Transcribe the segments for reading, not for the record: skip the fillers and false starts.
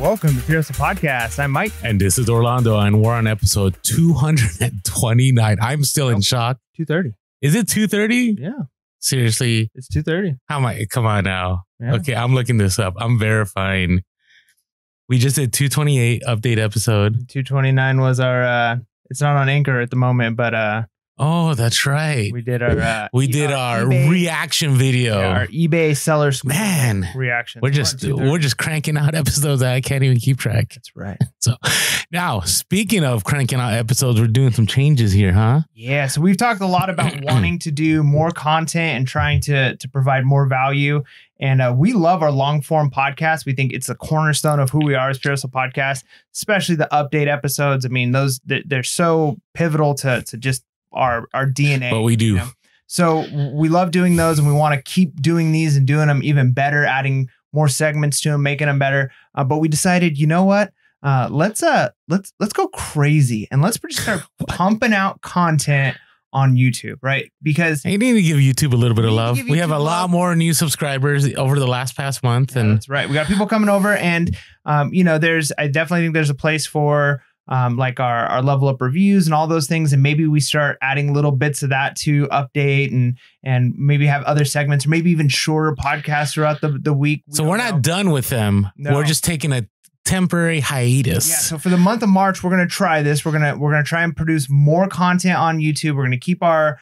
Welcome to PHP Podcast. I'm Mike. And this is Orlando, and we're on episode 229. I'm still in shock. 230. Is it 230? Yeah. Seriously? It's 230. How am I? Come on now. Yeah. Okay, I'm looking this up. I'm verifying. We just did 228 update episode. 229 was our, it's not on Anchor at the moment, but Oh, that's right. we did our our eBay reaction video. Yeah, our eBay seller squad Man, reaction. we're just cranking out episodes that I can't even keep track. That's right. So now, speaking of cranking out episodes, we're doing some changes here, huh? Yeah, so we've talked a lot about wanting to do more content and trying to provide more value. And we love our long form podcast. We think it's a cornerstone of who we are as PHP Podcast, especially the update episodes. I mean, they're so pivotal to just our DNA. But we do. You know? So we love doing those, and we want to keep doing these and doing them even better, adding more segments to them, making them better. But we decided, you know what? Let's go crazy and let's just start pumping out content on YouTube, right? Because you need to give YouTube a little bit of love. We have a lot more new subscribers over the past month. And that's right. We got people coming over, and I definitely think there's a place for like our level up reviews and all those things. And maybe we start adding little bits of that to update and maybe have other segments, or maybe even shorter podcasts throughout the week. So we're not done with them. No. We're just taking a temporary hiatus. Yeah. So for the month of March, we're going to try this. We're going to try and produce more content on YouTube. We're going to keep our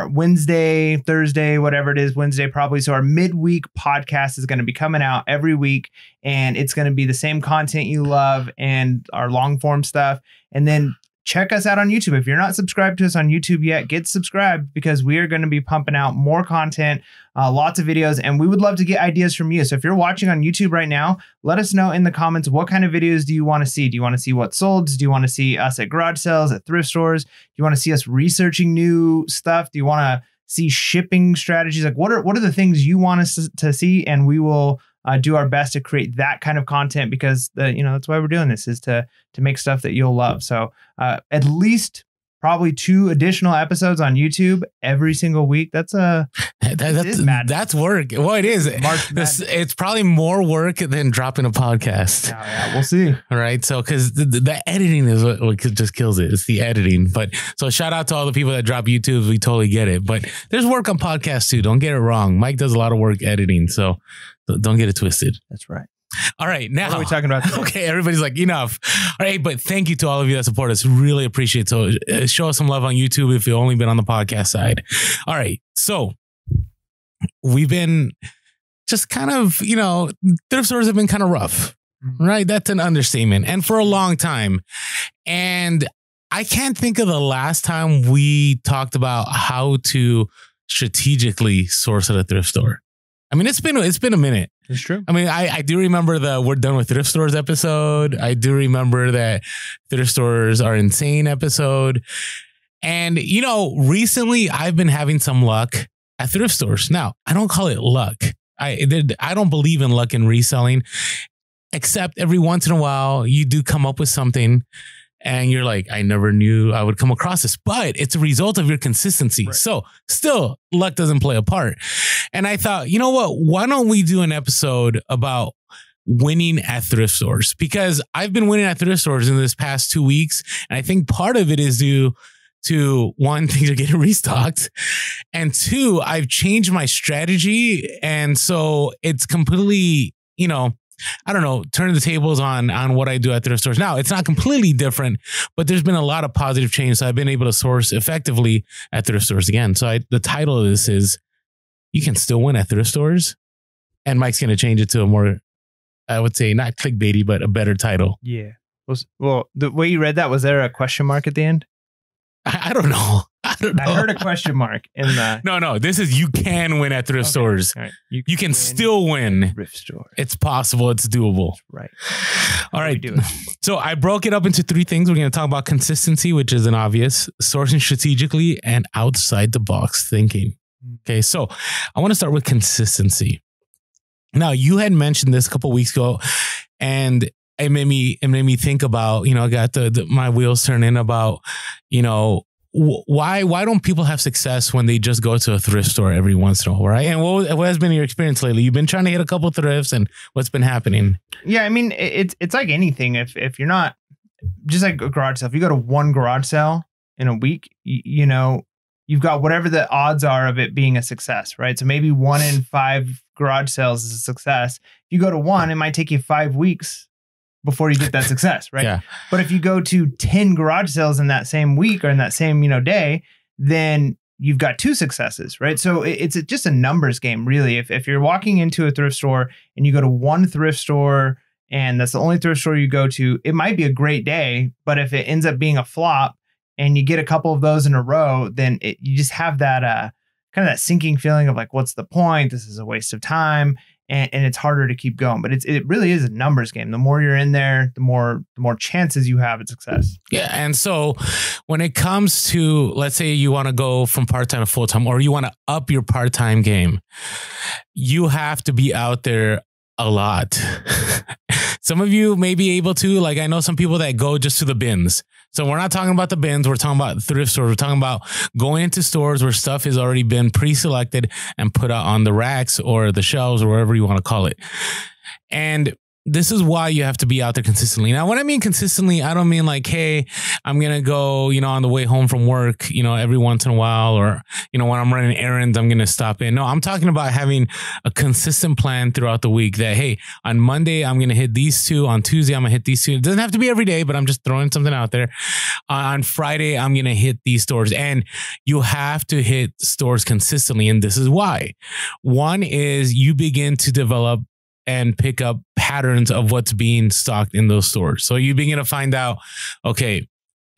Wednesday, Thursday, whatever it is, Wednesday probably. So our midweek podcast is going to be coming out every week, and it's going to be the same content you love and our long form stuff. And then check us out on YouTube. If you're not subscribed to us on YouTube yet, get subscribed, because we are going to be pumping out more content, lots of videos, and we would love to get ideas from you. So if you're watching on YouTube right now, let us know in the comments, what kind of videos do you want to see? Do you want to see what's sold? Do you want to see us at garage sales, at thrift stores? Do you want to see us researching new stuff? Do you want to see shipping strategies? Like what are the things you want us to see? And we will do our best to create that kind of content, because that's why we're doing this, is to make stuff that you'll love. So at least probably 2 additional episodes on YouTube every single week. That's work. Well, it is. It's probably more work than dropping a podcast. Yeah, we'll see. All right. So, because the editing is what just kills it. It's the editing. But so shout out to all the people that drop YouTube. We totally get it. But there's work on podcasts too. Don't get it wrong. Mike does a lot of work editing. So don't get it twisted. That's right. All right. Now, what are we talking about today? Okay. Everybody's like, enough. All right. But thank you to all of you that support us. Really appreciate it. So show us some love on YouTube if you've only been on the podcast side. All right. So we've been just kind of, thrift stores have been kind of rough, right? That's an understatement. And for a long time. And I can't think of the last time we talked about how to strategically source at a thrift store. I mean, it's been a minute. It's true. I mean, I do remember the "We're Done with Thrift Stores" episode. I do remember that thrift stores are insane episode. And, recently I've been having some luck at thrift stores. Now, I don't call it luck. I don't believe in luck in reselling, except every once in a while you do come up with something and you're like, I never knew I would come across this, but it's a result of your consistency. Right. So still, luck doesn't play a part. And I thought, you know what? Why don't we do an episode about winning at thrift stores? Because I've been winning at thrift stores in this past 2 weeks. And I think part of it is due to, one, things are getting restocked. And 2, I've changed my strategy. And so it's completely, I don't know, turn the tables on what I do at thrift stores. Now, it's not completely different, but there's been a lot of positive change. So I've been able to source effectively at thrift stores again. So the title of this is, you can still win at thrift stores. And Mike's going to change it to a more, I would say, not clickbaity, but a better title. Yeah. Well, the way you read that, was there a question mark at the end? I don't know. I heard a question mark in the... No. This is, you can win at thrift stores. Right. You can still win. Thrift store. It's possible. It's doable. That's right. All right. So I broke it up into 3 things. We're going to talk about consistency, which is an obvious, sourcing strategically, and outside the box thinking. Okay. So I want to start with consistency. Now, you had mentioned this a couple of weeks ago, and it made me think about, I got my wheels turning about, why don't people have success when they just go to a thrift store every once in a while, right? And what has been your experience lately? You've been trying to hit a couple thrifts, and what's been happening? Yeah, I mean, it's like anything. If you're not, just like a garage sale, if you go to one garage sale in a week, you know, you've got whatever the odds are of it being a success, right? So maybe 1 in 5 garage sales is a success. If you go to one, it might take you 5 weeks before you get that success, right? Yeah. But if you go to 10 garage sales in that same week or in that same, you know, day, then you've got 2 successes, right? So it's just a numbers game, really. If you're walking into a thrift store and you go to one thrift store and that's the only thrift store you go to, it might be a great day, but if it ends up being a flop and you get a couple of those in a row, then you just have that kind of that sinking feeling of like, what's the point? This is a waste of time. And it's harder to keep going, but it really is a numbers game. The more you're in there, the more chances you have at success. Yeah. And so when it comes to, let's say you want to go from part-time to full-time, or you want to up your part-time game, you have to be out there a lot. Some of you may be able to, like, I know some people that go just to the bins. So we're not talking about the bins. We're talking about thrift stores. We're talking about going into stores where stuff has already been pre-selected and put out on the racks or the shelves or wherever you want to call it. And this is why you have to be out there consistently. Now, when I mean consistently, I don't mean like, hey, I'm going to go, you know, on the way home from work, you know, every once in a while, or, you know, when I'm running errands, I'm going to stop in. No, I'm talking about having a consistent plan throughout the week that, hey, on Monday, I'm going to hit these 2. On Tuesday, I'm going to hit these 2. It doesn't have to be every day, but I'm just throwing something out there. On Friday, I'm going to hit these stores, and you have to hit stores consistently. And this is why. One is you begin to develop and pick up patterns of what's being stocked in those stores. So you begin to find out, okay,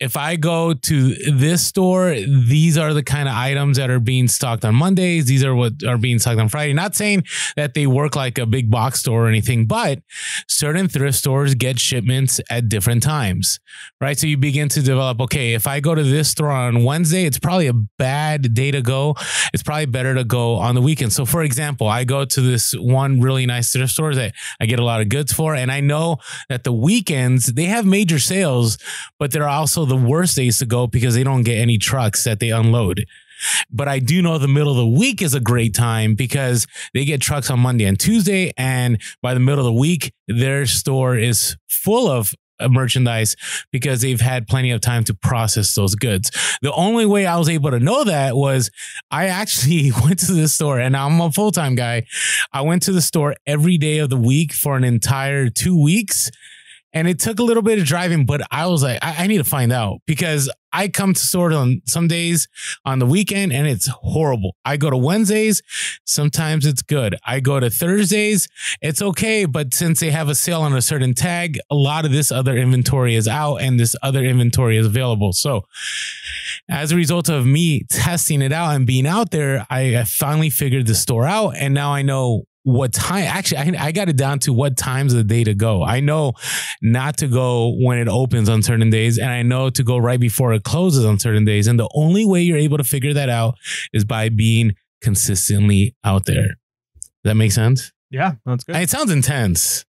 if I go to this store, these are the kind of items that are being stocked on Mondays. These are what are being stocked on Friday. Not saying that they work like a big box store or anything, but certain thrift stores get shipments at different times, right? So you begin to develop, okay, if I go to this store on Wednesday, it's probably a bad day to go. It's probably better to go on the weekend. So for example, I go to this one really nice thrift store that I get a lot of goods for. And I know that the weekends, they have major sales, but they're also the worst days to go because they don't get any trucks that they unload. But I do know the middle of the week is a great time because they get trucks on Monday and Tuesday. And by the middle of the week, their store is full of merchandise because they've had plenty of time to process those goods. The only way I was able to know that was I actually went to the store, and I'm a full-time guy. I went to the store every day of the week for an entire 2 weeks. And it took a little bit of driving, but I was like, I need to find out, because I come to store on some days on the weekend and it's horrible. I go to Wednesdays, sometimes it's good. I go to Thursdays, it's okay. But since they have a sale on a certain tag, a lot of this other inventory is out and this other inventory is available. So as a result of me testing it out and being out there, I finally figured the store out. And now I know what time. Actually, I got it down to what times of the day to go. I know not to go when it opens on certain days, and I know to go right before it closes on certain days. And the only way you're able to figure that out is by being consistently out there. Does that make sense? Yeah, that's good. And it sounds intense.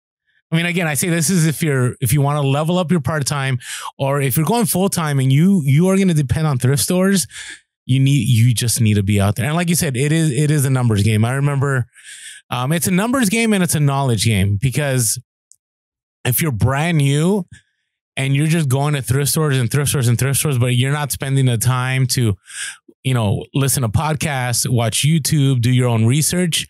I mean, again, I say this is if you want to level up your part-time, or if you're going full-time and you are going to depend on thrift stores, you just need to be out there. And like you said, it is a numbers game. I remember it's a numbers game and it's a knowledge game, because if you're brand new and you're just going to thrift stores and thrift stores and thrift stores, but you're not spending the time to, listen to podcasts, watch YouTube, do your own research,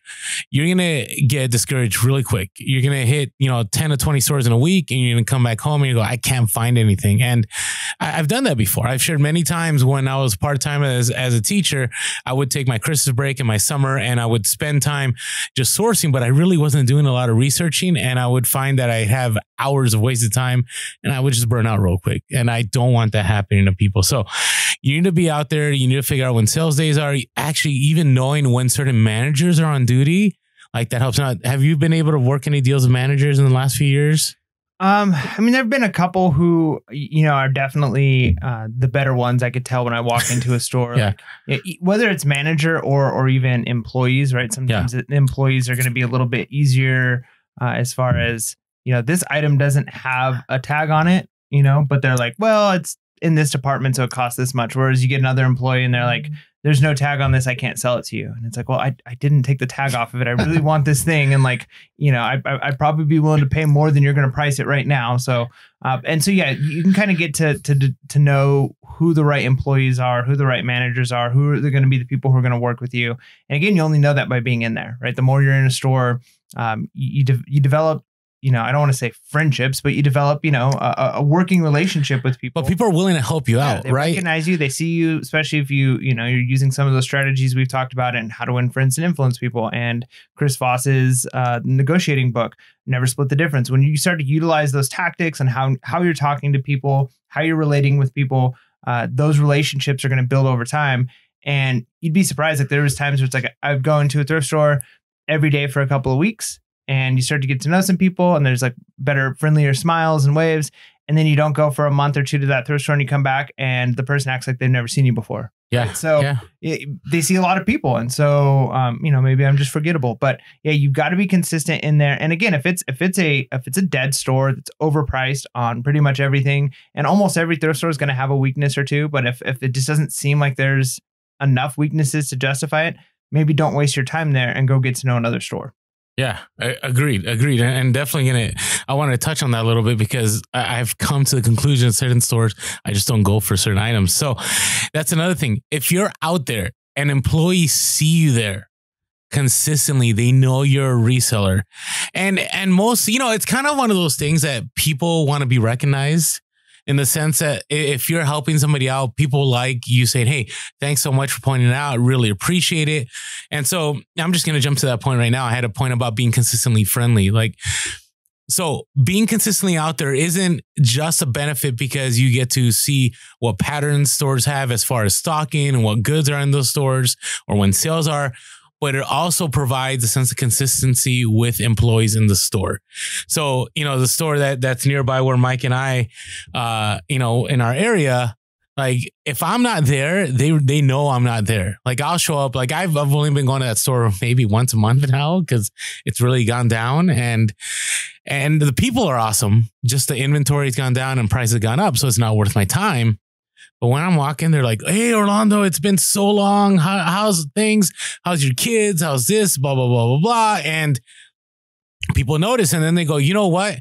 you're going to get discouraged really quick. You're going to hit, 10 to 20 stores in a week, and you're going to come back home and you go, I can't find anything. And I've done that before. I've shared many times when I was part-time as a teacher, I would take my Christmas break and my summer and I would spend time just sourcing, but I really wasn't doing a lot of researching. And I would find that I have hours of wasted time and I would just burn out real quick. And I don't want that happening to people. So you need to be out there. You need to figure out when sales days are. Actually, even knowing when certain managers are on duty, like that helps out. Have you been able to work any deals with managers in the last few years? I mean, there have been a couple who, are definitely the better ones. I could tell when I walk into a store, yeah. Like, whether it's manager or even employees, right? Sometimes the employees are going to be a little bit easier as far as, this item doesn't have a tag on it, but they're like, well, in this department, so it costs this much. Whereas you get another employee and they're like, there's no tag on this, I can't sell it to you. And it's like, well, I didn't take the tag off of it. I really want this thing. And like, you know, I'd probably be willing to pay more than you're going to price it right now. So, and so, yeah, you can kind of get to know who the right employees are, who the right managers are, who are going to be the people who are going to work with you. And again, you only know that by being in there, right? The more you're in a store, you develop, you know, I don't want to say friendships, but you develop, you know, a working relationship with people. But people are willing to help you out, they right? recognize you. They see you, especially if you know, you're using some of those strategies we've talked about and how to win friends and influence people. And Chris Voss's negotiating book, Never Split the Difference. When you start to utilize those tactics and how you're talking to people, how you're relating with people, those relationships are going to build over time. And you'd be surprised. Like there was times where it's like I'd go into a thrift store every day for a couple of weeks. And you start to get to know some people and there's like better, friendlier smiles and waves. And then you don't go for a month or two to that thrift store and you come back and the person acts like they've never seen you before. Yeah. Right? So they see a lot of people. And so, you know, maybe I'm just forgettable, but yeah, you've got to be consistent in there. And again, if it's a dead store that's overpriced on pretty much everything, and almost every thrift store is going to have a weakness or two, but if it just doesn't seem like there's enough weaknesses to justify it, maybe don't waste your time there and go get to know another store. Yeah, agreed. And definitely I want to touch on that a little bit because I've come to the conclusion at certain stores, I just don't go for certain items. So that's another thing. If you're out there and employees see you there consistently, they know you're a reseller. And most, you know, it's kind of one of those things that people want to be recognized. In the sense that if you're helping somebody out, people like you saying, hey, thanks so much for pointing it out. I really appreciate it. And so I'm just going to jump to that point right now. I had a point about being consistently friendly. Like, so being consistently out there isn't just a benefit because you get to see what patterns stores have as far as stocking and what goods are in those stores or when sales are. But it also provides a sense of consistency with employees in the store. So, you know, the store that's nearby where Mike and I, you know, in our area, like if I'm not there, they know I'm not there. Like I'll show up. Like I've only been going to that store maybe once a month now because it's really gone down and the people are awesome. Just the inventory's gone down and price has gone up. So it's not worth my time. But when I'm walking, they're like, hey, Orlando, it's been so long. How's things? How's your kids? How's this? Blah, blah, blah, blah, blah. And people notice. And then they go, you know what?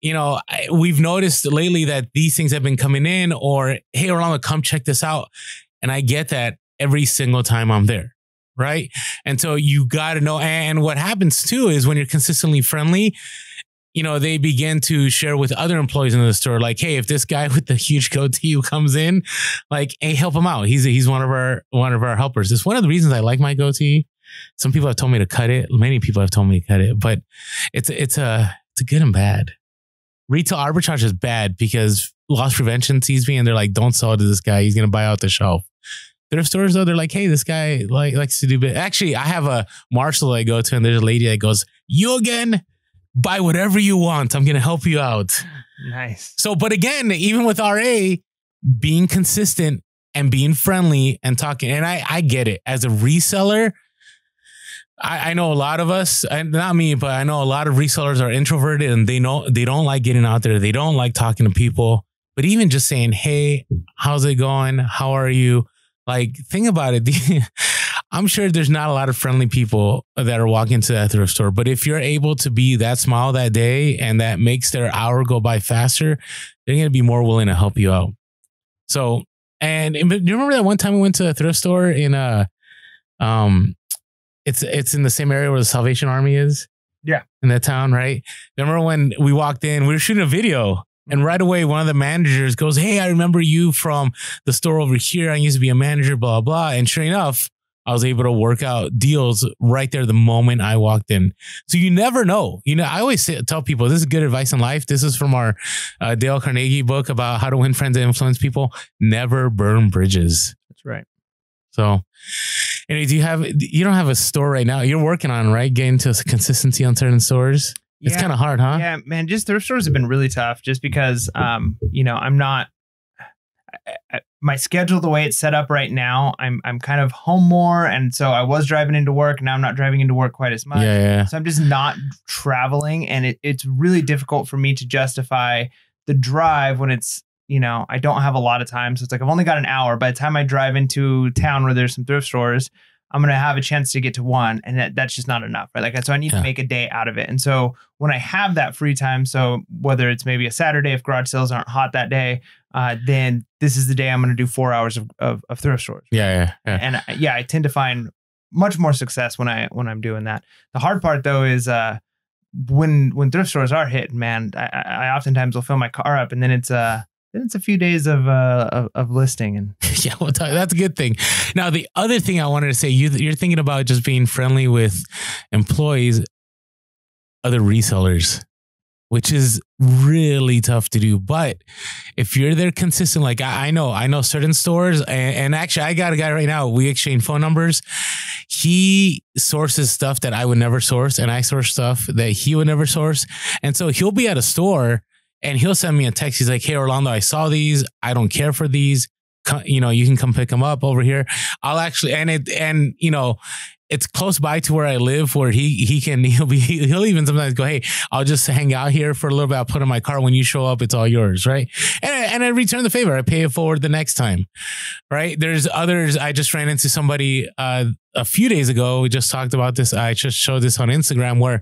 You know, we've noticed lately that these things have been coming in or, hey, Orlando, come check this out. And I get that every single time I'm there. Right. And so you got to know. And what happens too is when you're consistently friendly, you know, they begin to share with other employees in the store, like, hey, if this guy with the huge goatee who comes in, like, hey, help him out. He's one of our helpers. It's one of the reasons I like my goatee. Some people have told me to cut it. Many people have told me to cut it, but it's a good and bad. Retail arbitrage is bad because loss prevention sees me and they're like, don't sell it to this guy. He's going to buy out the shelf. Thrift stores, though, they're like, hey, this guy likes to do bit. Actually, I have a Marshall I go to and there's a lady that goes, you again? Buy whatever you want. I'm going to help you out. Nice. So, but again, even with RA, being consistent and being friendly and talking, and I get it. As a reseller, I know a lot of us, and not me, but I know a lot of resellers are introverted and they don't like getting out there. They don't like talking to people. But even just saying, hey, how's it going? How are you? Like, think about it. I'm sure there's not a lot of friendly people that are walking to that thrift store, but if you're able to be that smile that day and that makes their hour go by faster, they're going to be more willing to help you out. So, and do you remember that one time we went to a thrift store in it's in the same area where the Salvation Army is? Yeah. In that town, right? Remember when we walked in, we were shooting a video. And right away, one of the managers goes, hey, I remember you from the store over here. I used to be a manager, blah, blah. And sure enough, I was able to work out deals right there the moment I walked in. So you never know. You know, I always tell people this is good advice in life. This is from our Dale Carnegie book about how to win friends and influence people. Never burn bridges. That's right. So anyway, you don't have a store right now. You're working on, right? Getting to consistency on certain stores. It's kind of hard, huh? Yeah, man. Just thrift stores have been really tough just because, you know, I'm not my schedule, the way it's set up right now, I'm kind of home more. And so I was driving into work. Now I'm not driving into work quite as much. Yeah. So I'm just not traveling. And it's really difficult for me to justify the drive when it's I don't have a lot of time. So it's like, I've only got an hour. By the time I drive into town where there's some thrift stores, I'm going to have a chance to get to one. And that's just not enough, right? Like, so I need to make a day out of it. And so when I have that free time, so whether it's maybe a Saturday, if garage sales aren't hot that day, then this is the day I'm going to do 4 hours of thrift stores. Yeah. And I tend to find much more success when I'm doing that. The hard part though is, when thrift stores are hit, man, I oftentimes will fill my car up, and then it's a few days of listing. And yeah, well, that's a good thing. Now, the other thing I wanted to say, you're thinking about just being friendly with employees, other resellers, which is really tough to do. But if you're there consistent, like I know certain stores, and actually I got a guy right now, we exchange phone numbers. He sources stuff that I would never source, and I source stuff that he would never source. And so he'll be at a store and he'll send me a text. He's like, "Hey, Orlando, I saw these. I don't care for these. You can come pick them up over here." I'll actually, it's close by to where I live, where he'll even sometimes go, "Hey, I'll just hang out here for a little bit. I'll put in my car. When you show up, it's all yours." Right. And I return the favor. I pay it forward the next time. Right. There's others. I just ran into somebody a few days ago. We just talked about this. I just showed this on Instagram, where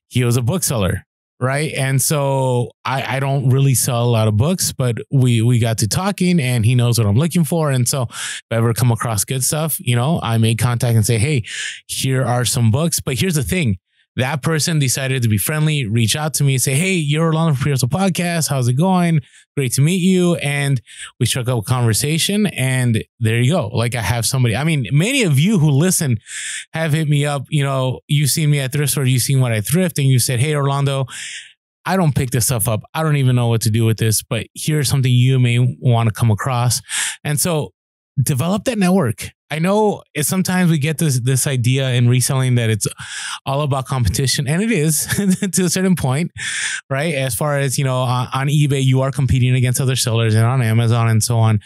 he was a bookseller. Right. And so I don't really sell a lot of books, but we got to talking, and he knows what I'm looking for. And so if I ever come across good stuff, I make contact and say, "Hey, here are some books." But here's the thing. That person decided to be friendly, reach out to me, say, "Hey, you're Orlando from PHP Podcast. How's it going? Great to meet you." And we struck up a conversation, and there you go. Like, I have somebody. I mean, many of you who listen have hit me up. You've seen me at thrift store, you've seen what I thrift, and you said, "Hey, Orlando, I don't pick this stuff up. I don't even know what to do with this, but here's something you may want to come across." And so develop that network. I know sometimes we get this idea in reselling that it's all about competition, and it is to a certain point, right? As far as, on eBay, you are competing against other sellers, and on Amazon and so on.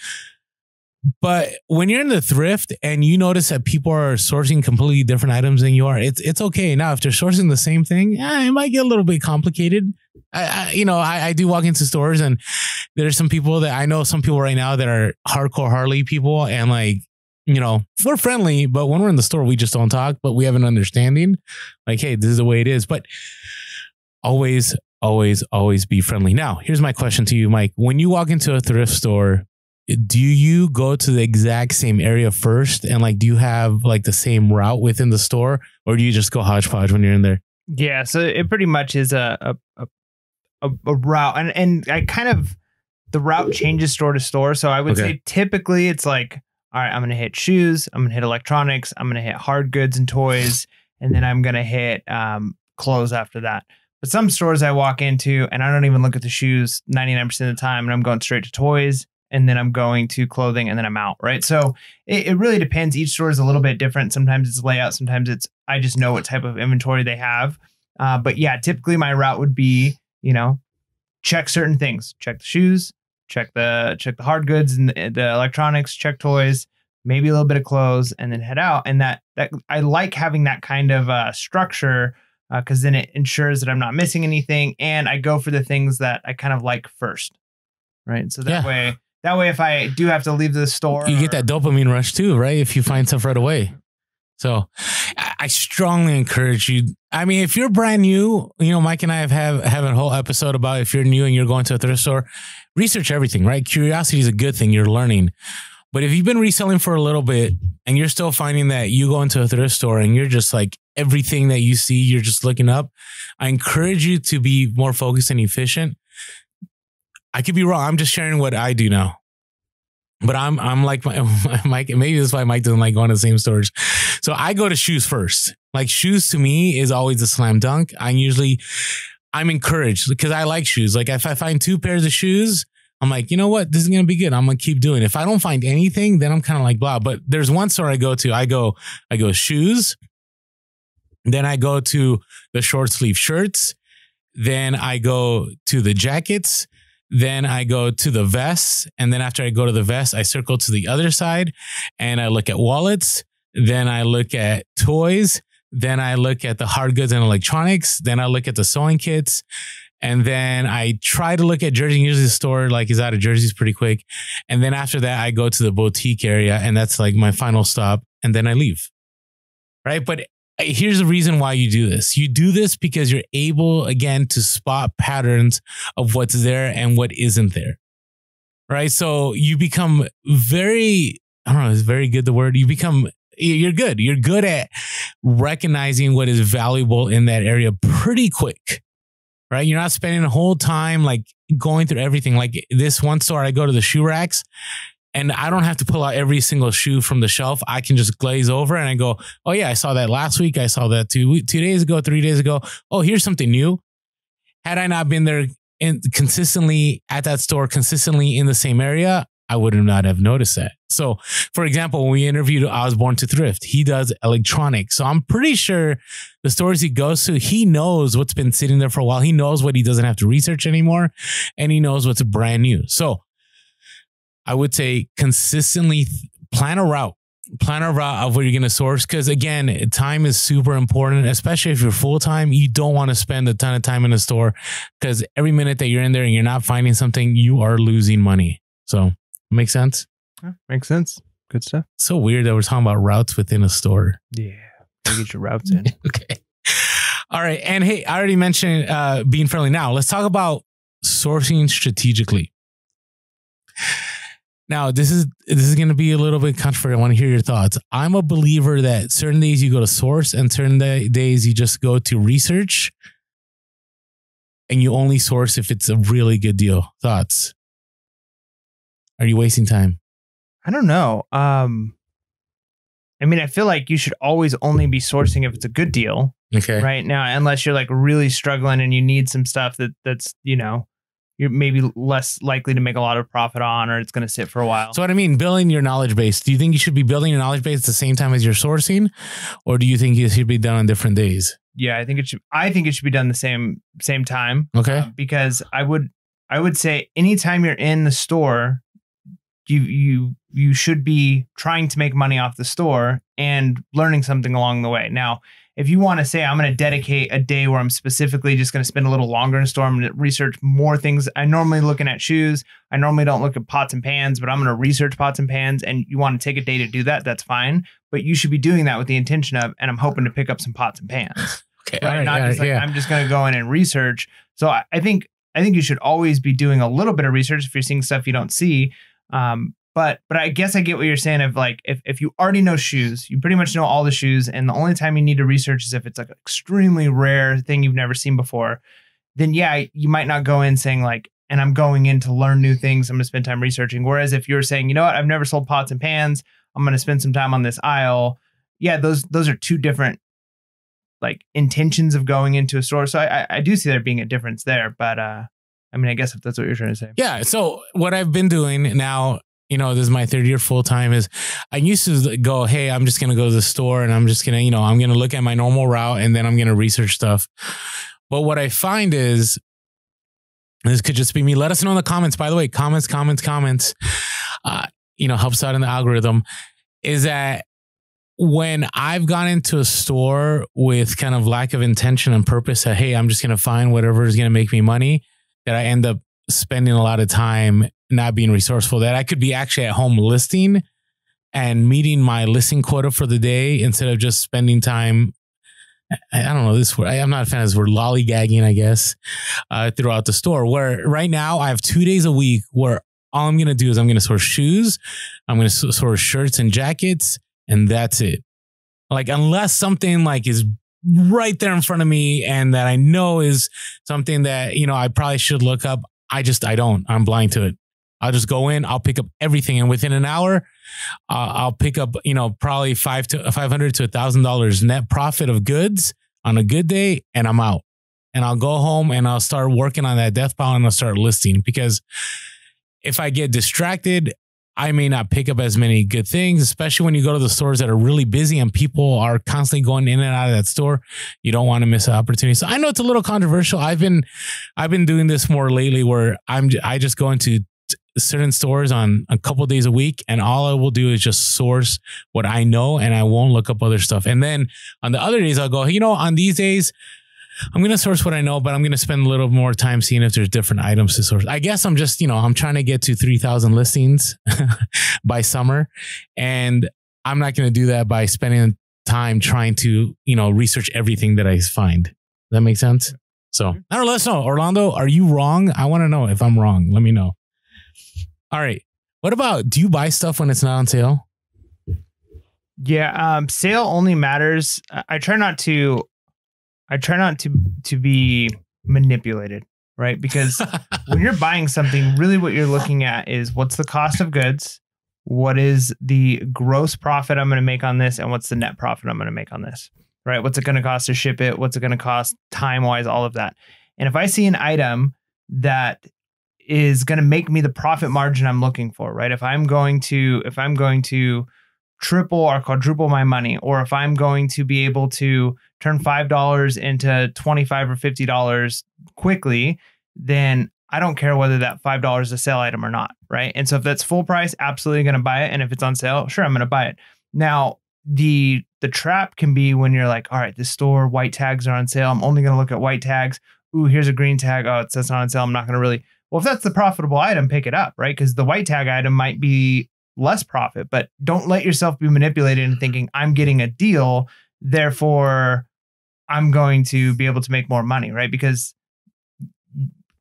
But when you're in the thrift and you notice that people are sourcing completely different items than you are, it's okay. Now, if they're sourcing the same thing, it might get a little bit complicated. I do walk into stores, and there's some people that I know, some people right now that are hardcore Harley people, and we're friendly, but when we're in the store, we just don't talk, but we have an understanding. Like, hey, this is the way it is. But always, always, always be friendly. Now, here's my question to you, Mike. When you walk into a thrift store, do you go to the exact same area first? And do you have the same route within the store, or do you just go hodgepodge when you're in there? Yeah. So it pretty much is a route, and I kind of, the route changes store to store. So I would say typically it's like, all right, I'm going to hit shoes, I'm going to hit electronics, I'm going to hit hard goods and toys, and then I'm going to hit clothes after that. But some stores I walk into and I don't even look at the shoes 99% of the time, and I'm going straight to toys, and then I'm going to clothing, and then I'm out, right? So it really depends. Each store is a little bit different. Sometimes it's layout, sometimes it's, I just know what type of inventory they have. But yeah, typically my route would be, check certain things, check the shoes, check the hard goods and the electronics, check toys, maybe a little bit of clothes, and then head out. And that I like having that kind of structure, because then it ensures that I'm not missing anything, and I go for the things that I kind of like first, right? So that way, if I do have to leave the store, you get that dopamine rush too, right? If you find stuff right away. So I strongly encourage you. I mean, if you're brand new, Mike and I have a whole episode about if you're new and you're going to a thrift store, research everything, right? Curiosity is a good thing. You're learning. But if you've been reselling for a little bit and you're still finding that you go into a thrift store and you're just like, everything that you see, you're just looking up, I encourage you to be more focused and efficient. I could be wrong. I'm just sharing what I do now. But I'm like Mike, maybe that's why Mike doesn't like going to the same stores. So I go to shoes first. Like, shoes to me is always a slam dunk. I'm encouraged because I like shoes. Like, if I find 2 pairs of shoes, I'm like, you know what? This is going to be good. I'm going to keep doing it. If I don't find anything, then I'm kind of like, blah. But there's one store I go to. I go shoes. Then I go to the short sleeve shirts. Then I go to the jackets. Then I go to the vests. And then after I go to the vest, I circle to the other side and I look at wallets. Then I look at toys. Then I look at the hard goods and electronics. Then I look at the sewing kits. And then I try to look at Jersey. Usually the store like is out of Jersey's pretty quick. And then after that, I go to the boutique area and that's like my final stop. And then I leave. Right. But here's the reason why you do this. You do this because you're able, again, to spot patterns of what's there and what isn't there. Right. So you become very, I don't know, is very good the word? You're good. You're good at recognizing what is valuable in that area pretty quick. Right. You're not spending a whole time like going through everything. Like this one store, I go to the shoe racks. And I don't have to pull out every single shoe from the shelf. I can just glaze over and I go, oh yeah, I saw that last week. I saw that 2 days ago, 3 days ago. Oh, here's something new. Had I not been there consistently at that store, consistently in the same area, I would not have noticed that. So for example, when we interviewed Osborne to Thrift, he does electronics. So I'm pretty sure the stores he goes to, he knows what's been sitting there for a while. He knows what he doesn't have to research anymore. And he knows what's brand new. So I would say consistently plan a route of where you're going to source. Because again, time is super important, especially if you're full time. You don't want to spend a ton of time in a store because every minute that you're in there and you're not finding something, you are losing money. So makes sense. Yeah, makes sense. Good stuff. So weird that we're talking about routes within a store. Yeah. Get your routes in. Okay. All right. And hey, I already mentioned being friendly. Now let's talk about sourcing strategically. Now, this is going to be a little bit controversial. I want to hear your thoughts. I'm a believer that certain days you go to source and certain days you just go to research and you only source if it's a really good deal. Thoughts? Are you wasting time? I don't know. I mean, I feel like you should always only be sourcing if it's a good deal. Okay. Right now, unless you're like really struggling and you need some stuff that's, you know, you're maybe less likely to make a lot of profit on, or it's going to sit for a while. So what I mean, building your knowledge base. Do you think you should be building your knowledge base at the same time as you're sourcing, or do you think it should be done on different days? Yeah, I think it should be done the same time. Okay. Because I would say anytime you're in the store, you should be trying to make money off the store and learning something along the way. Now, if you want to say, I'm going to dedicate a day where I'm specifically just going to spend a little longer in the store, I'm going to research more things. I normally looking at shoes. I normally don't look at pots and pans, but I'm going to research pots and pans, and you want to take a day to do that, that's fine. But you should be doing that with the intention of, and I'm hoping to pick up some pots and pans. Okay. Right? Not just like, I'm just going to go in and research. So I think you should always be doing a little bit of research if you're seeing stuff you don't see. But I guess I get what you're saying of like, if you already know shoes, you pretty much know all the shoes, and the only time you need to research is if it's like an extremely rare thing you've never seen before, then yeah, you might not go in saying like, and I'm going in to learn new things, I'm going to spend time researching. Whereas if you're saying, you know what, I've never sold pots and pans, I'm going to spend some time on this aisle. Yeah, those are two different like intentions of going into a store. So I do see there being a difference there, but I mean, I guess if that's what you're trying to say. Yeah. So what I've been doing now, you know, this is my third year full time, is I used to go, hey, I'm just going to go to the store and I'm just going to, you know, I'm going to look at my normal route and then I'm going to research stuff. But what I find is, this could just be me. Let us know in the comments. By the way, comments, you know, helps out in the algorithm, is that when I've gone into a store with kind of lack of intention and purpose that, hey, I'm just going to find whatever is going to make me money, that I end up spending a lot of time not being resourceful, that I could be actually at home listing and meeting my listing quota for the day instead of just spending time. I don't know this word. I'm not a fan of this word, lollygagging, I guess, throughout the store, where right now I have 2 days a week where all I'm going to do is I'm going to source shoes. I'm going to source shirts and jackets, and that's it. Like, unless something like is right there in front of me and that I know is something that, you know, I probably should look up. I don't. I'm blind to it. I'll just go in, I'll pick up everything. And within an hour, I'll pick up, you know, probably $500 to $1,000 net profit of goods on a good day. And I'm out, and I'll go home and I'll start working on that death pile and I'll start listing, because if I get distracted, I may not pick up as many good things, especially when you go to the stores that are really busy and people are constantly going in and out of that store. You don't want to miss an opportunity. So I know it's a little controversial. I've been doing this more lately, where I just go into certain stores on a couple of days a week, and all I will do is just source what I know, and I won't look up other stuff. And then on the other days, I'll go, you know, on these days, I'm going to source what I know, but I'm going to spend a little more time seeing if there's different items to source. I guess I'm just, I'm trying to get to 3,000 listings by summer. And I'm not going to do that by spending time trying to, research everything that I find. Does that make sense? So I don't know. Let us know. Orlando, are you wrong? I want to know if I'm wrong. Let me know. All right. What about, do you buy stuff when it's not on sale? Yeah. Sale only matters. I try not to be manipulated, right? Because when you're buying something, really what you're looking at is what's the cost of goods, what is the gross profit I'm going to make on this, and what's the net profit I'm going to make on this, right? What's it going to cost to ship it? What's it going to cost time-wise, all of that. And if I see an item that is going to make me the profit margin I'm looking for, right? If I'm going to triple or quadruple my money, or if I'm going to be able to turn $5 into $25 or $50 quickly, then I don't care whether that $5 is a sale item or not, right? And so if that's full price, absolutely going to buy it. And if it's on sale, sure, I'm going to buy it. Now, the trap can be when you're like, all right, this store, white tags are on sale. I'm only going to look at white tags. Ooh, here's a green tag. Oh, it says not on sale. I'm not going to really. Well, if that's the profitable item, pick it up, right? Because the white tag item might be less profit, but don't let yourself be manipulated into thinking I'm getting a deal, therefore I'm going to be able to make more money, right? Because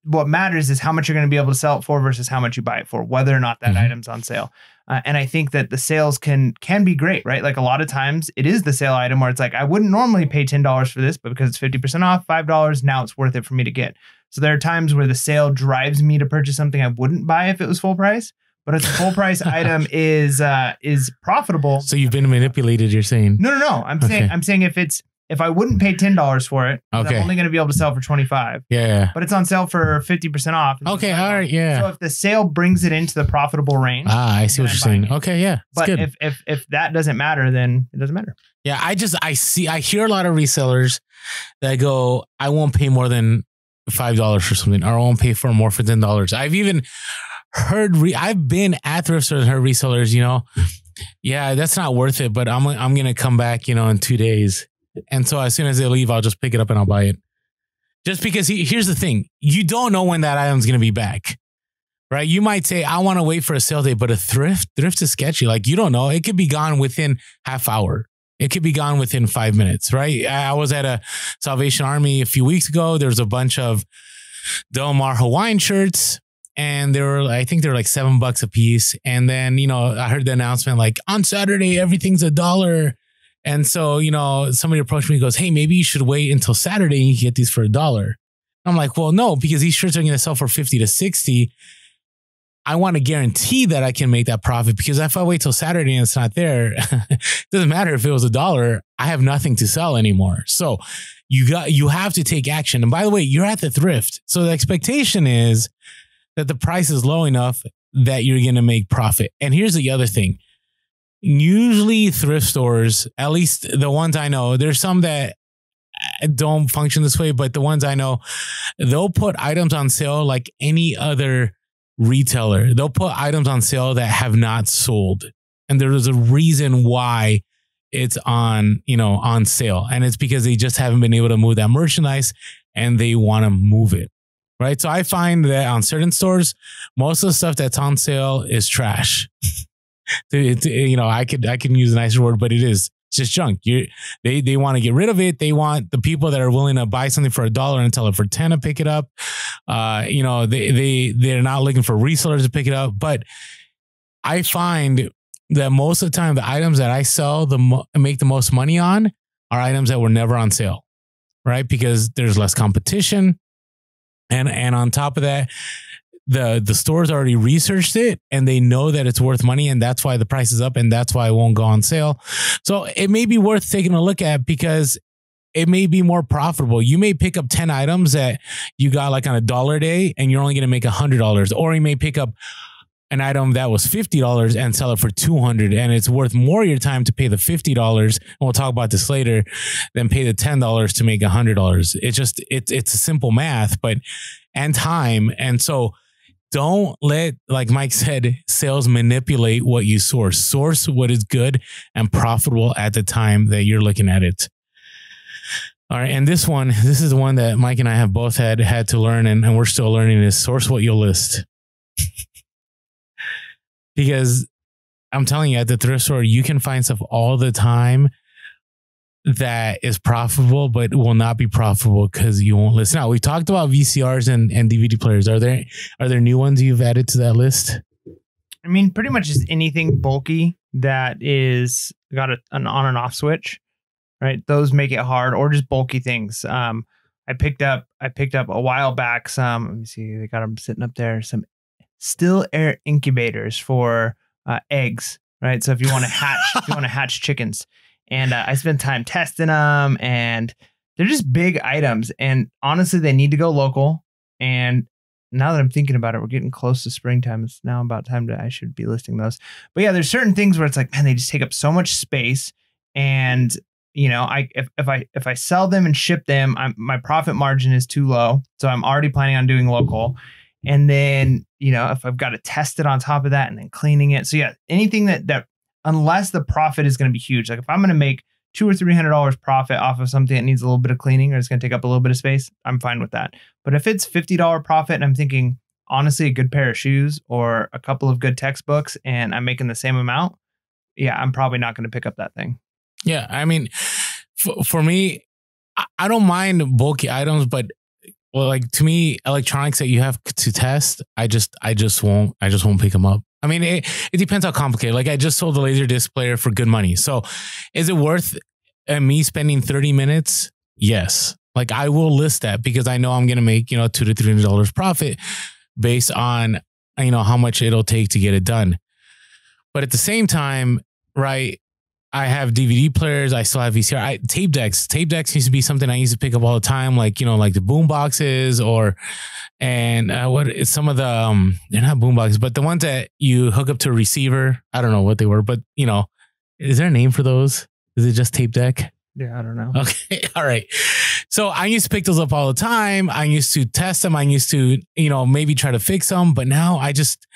what matters is how much you're going to be able to sell it for versus how much you buy it for, whether or not that item's on sale. And I think that the sales can be great, right? Like a lot of times it is the sale item where it's like, I wouldn't normally pay $10 for this, but because it's 50% off, $5, now it's worth it for me to get. So there are times where the sale drives me to purchase something I wouldn't buy if it was full price. But if the full price item is profitable. So you've been manipulated, you're saying? No. I'm saying if I wouldn't pay $10 for it, I'm only going to be able to sell for $25. Yeah. But it's on sale for 50% off. Okay. All right. Yeah. So if the sale brings it into the profitable range. I see what you're saying. Okay. Yeah. But good. If that doesn't matter, then it doesn't matter. Yeah. I hear a lot of resellers that go, I won't pay more than $5 for something, or I won't pay for more for $10. I've even I've been at thrift stores and heard resellers, yeah, that's not worth it, but I'm going to come back, in 2 days. And so as soon as they leave, I'll just pick it up and I'll buy it. Just because here's the thing. You don't know when that item's going to be back, right? You might say, I want to wait for a sale day, but a thrift is sketchy. Like, you don't know. It could be gone within half hour. It could be gone within 5 minutes, right? I was at a Salvation Army a few weeks ago. There's a bunch of Del Mar Hawaiian shirts. And I think they're like $7 a piece. And then, I heard the announcement like on Saturday, everything's $1. And so, somebody approached me and goes, hey, maybe you should wait until Saturday and you can get these for $1. I'm like, well, no, because these shirts are going to sell for 50 to 60. I want to guarantee that I can make that profit, because if I wait till Saturday and it's not there, it doesn't matter if it was $1, I have nothing to sell anymore. So you have to take action. And by the way, you're at the thrift. So the expectation is that the price is low enough that you're going to make profit. And here's the other thing. Usually thrift stores, at least the ones I know, there's some that don't function this way, but the ones I know, they'll put items on sale like any other retailer. They'll put items on sale that have not sold. And there's a reason why it's on sale. And it's because they just haven't been able to move that merchandise and they want to move it. Right. So I find that on certain stores, most of the stuff that's on sale is trash. I can use a nicer word, but it's just junk. They want to get rid of it. They want the people that are willing to buy something for $1 and sell it for 10 to pick it up. They're not looking for resellers to pick it up. But I find that most of the time, the items that I sell make the most money on are items that were never on sale, right? Because there's less competition. And on top of that, the stores already researched it and they know that it's worth money, and that's why the price is up and that's why it won't go on sale. So it may be worth taking a look at because it may be more profitable. You may pick up 10 items that you got like on $1 day and you're only going to make $100, or you may pick up an item that was $50 and sell it for $200, and it's worth more your time to pay the $50, and we'll talk about this later, than pay the $10 to make $100. It's a simple math, and time. And so don't let, like Mike said, sales manipulate what you source. Source what is good and profitable at the time that you're looking at it. All right. And this is the one that Mike and I have both had to learn, and we're still learning, is source what you'll list. Because I'm telling you, at the thrift store, you can find stuff all the time that is profitable, but will not be profitable because you won't list. Now, we talked about VCRs and DVD players. Are there new ones you've added to that list? I mean, pretty much just anything bulky that is got an on and off switch, right? Those make it hard, or just bulky things. I picked up a while back some, let me see, they got them sitting up there, some still air incubators for eggs, right? So if you want to hatch chickens, and I spent time testing them, and they're just big items, and honestly, they need to go local. And now that I'm thinking about it, we're getting close to springtime. It's now about time I should be listing those. But yeah, there's certain things where it's like, man, they just take up so much space. And you know, if I sell them and ship them, my profit margin is too low. So I'm already planning on doing local. And then, you know, if I've got to test it on top of that and then cleaning it. So yeah, anything that unless the profit is going to be huge, like if I'm going to make $200 or $300 profit off of something that needs a little bit of cleaning or it's going to take up a little bit of space, I'm fine with that. But if it's $50 profit and I'm thinking, honestly, a good pair of shoes or a couple of good textbooks and I'm making the same amount, yeah, I'm probably not going to pick up that thing. Yeah. I mean, for me, I don't mind bulky items, but well, like to me, electronics that you have to test, I just won't pick them up. I mean, it depends how complicated. Like I just sold a Laserdisc player for good money. So is it worth me spending 30 minutes? Yes. Like I will list that because I know I'm going to make, $200 to $300 profit based on, how much it'll take to get it done. But at the same time, right, I have DVD players. I still have VCR. Tape decks. Tape decks used to be something I used to pick up all the time, like like the boom boxes some of the they're not boom boxes, but the ones that you hook up to a receiver. I don't know what they were, but is there a name for those? Is it just tape deck? Yeah, I don't know. Okay, all right. So I used to pick those up all the time. I used to test them. I used to maybe try to fix them, but now I just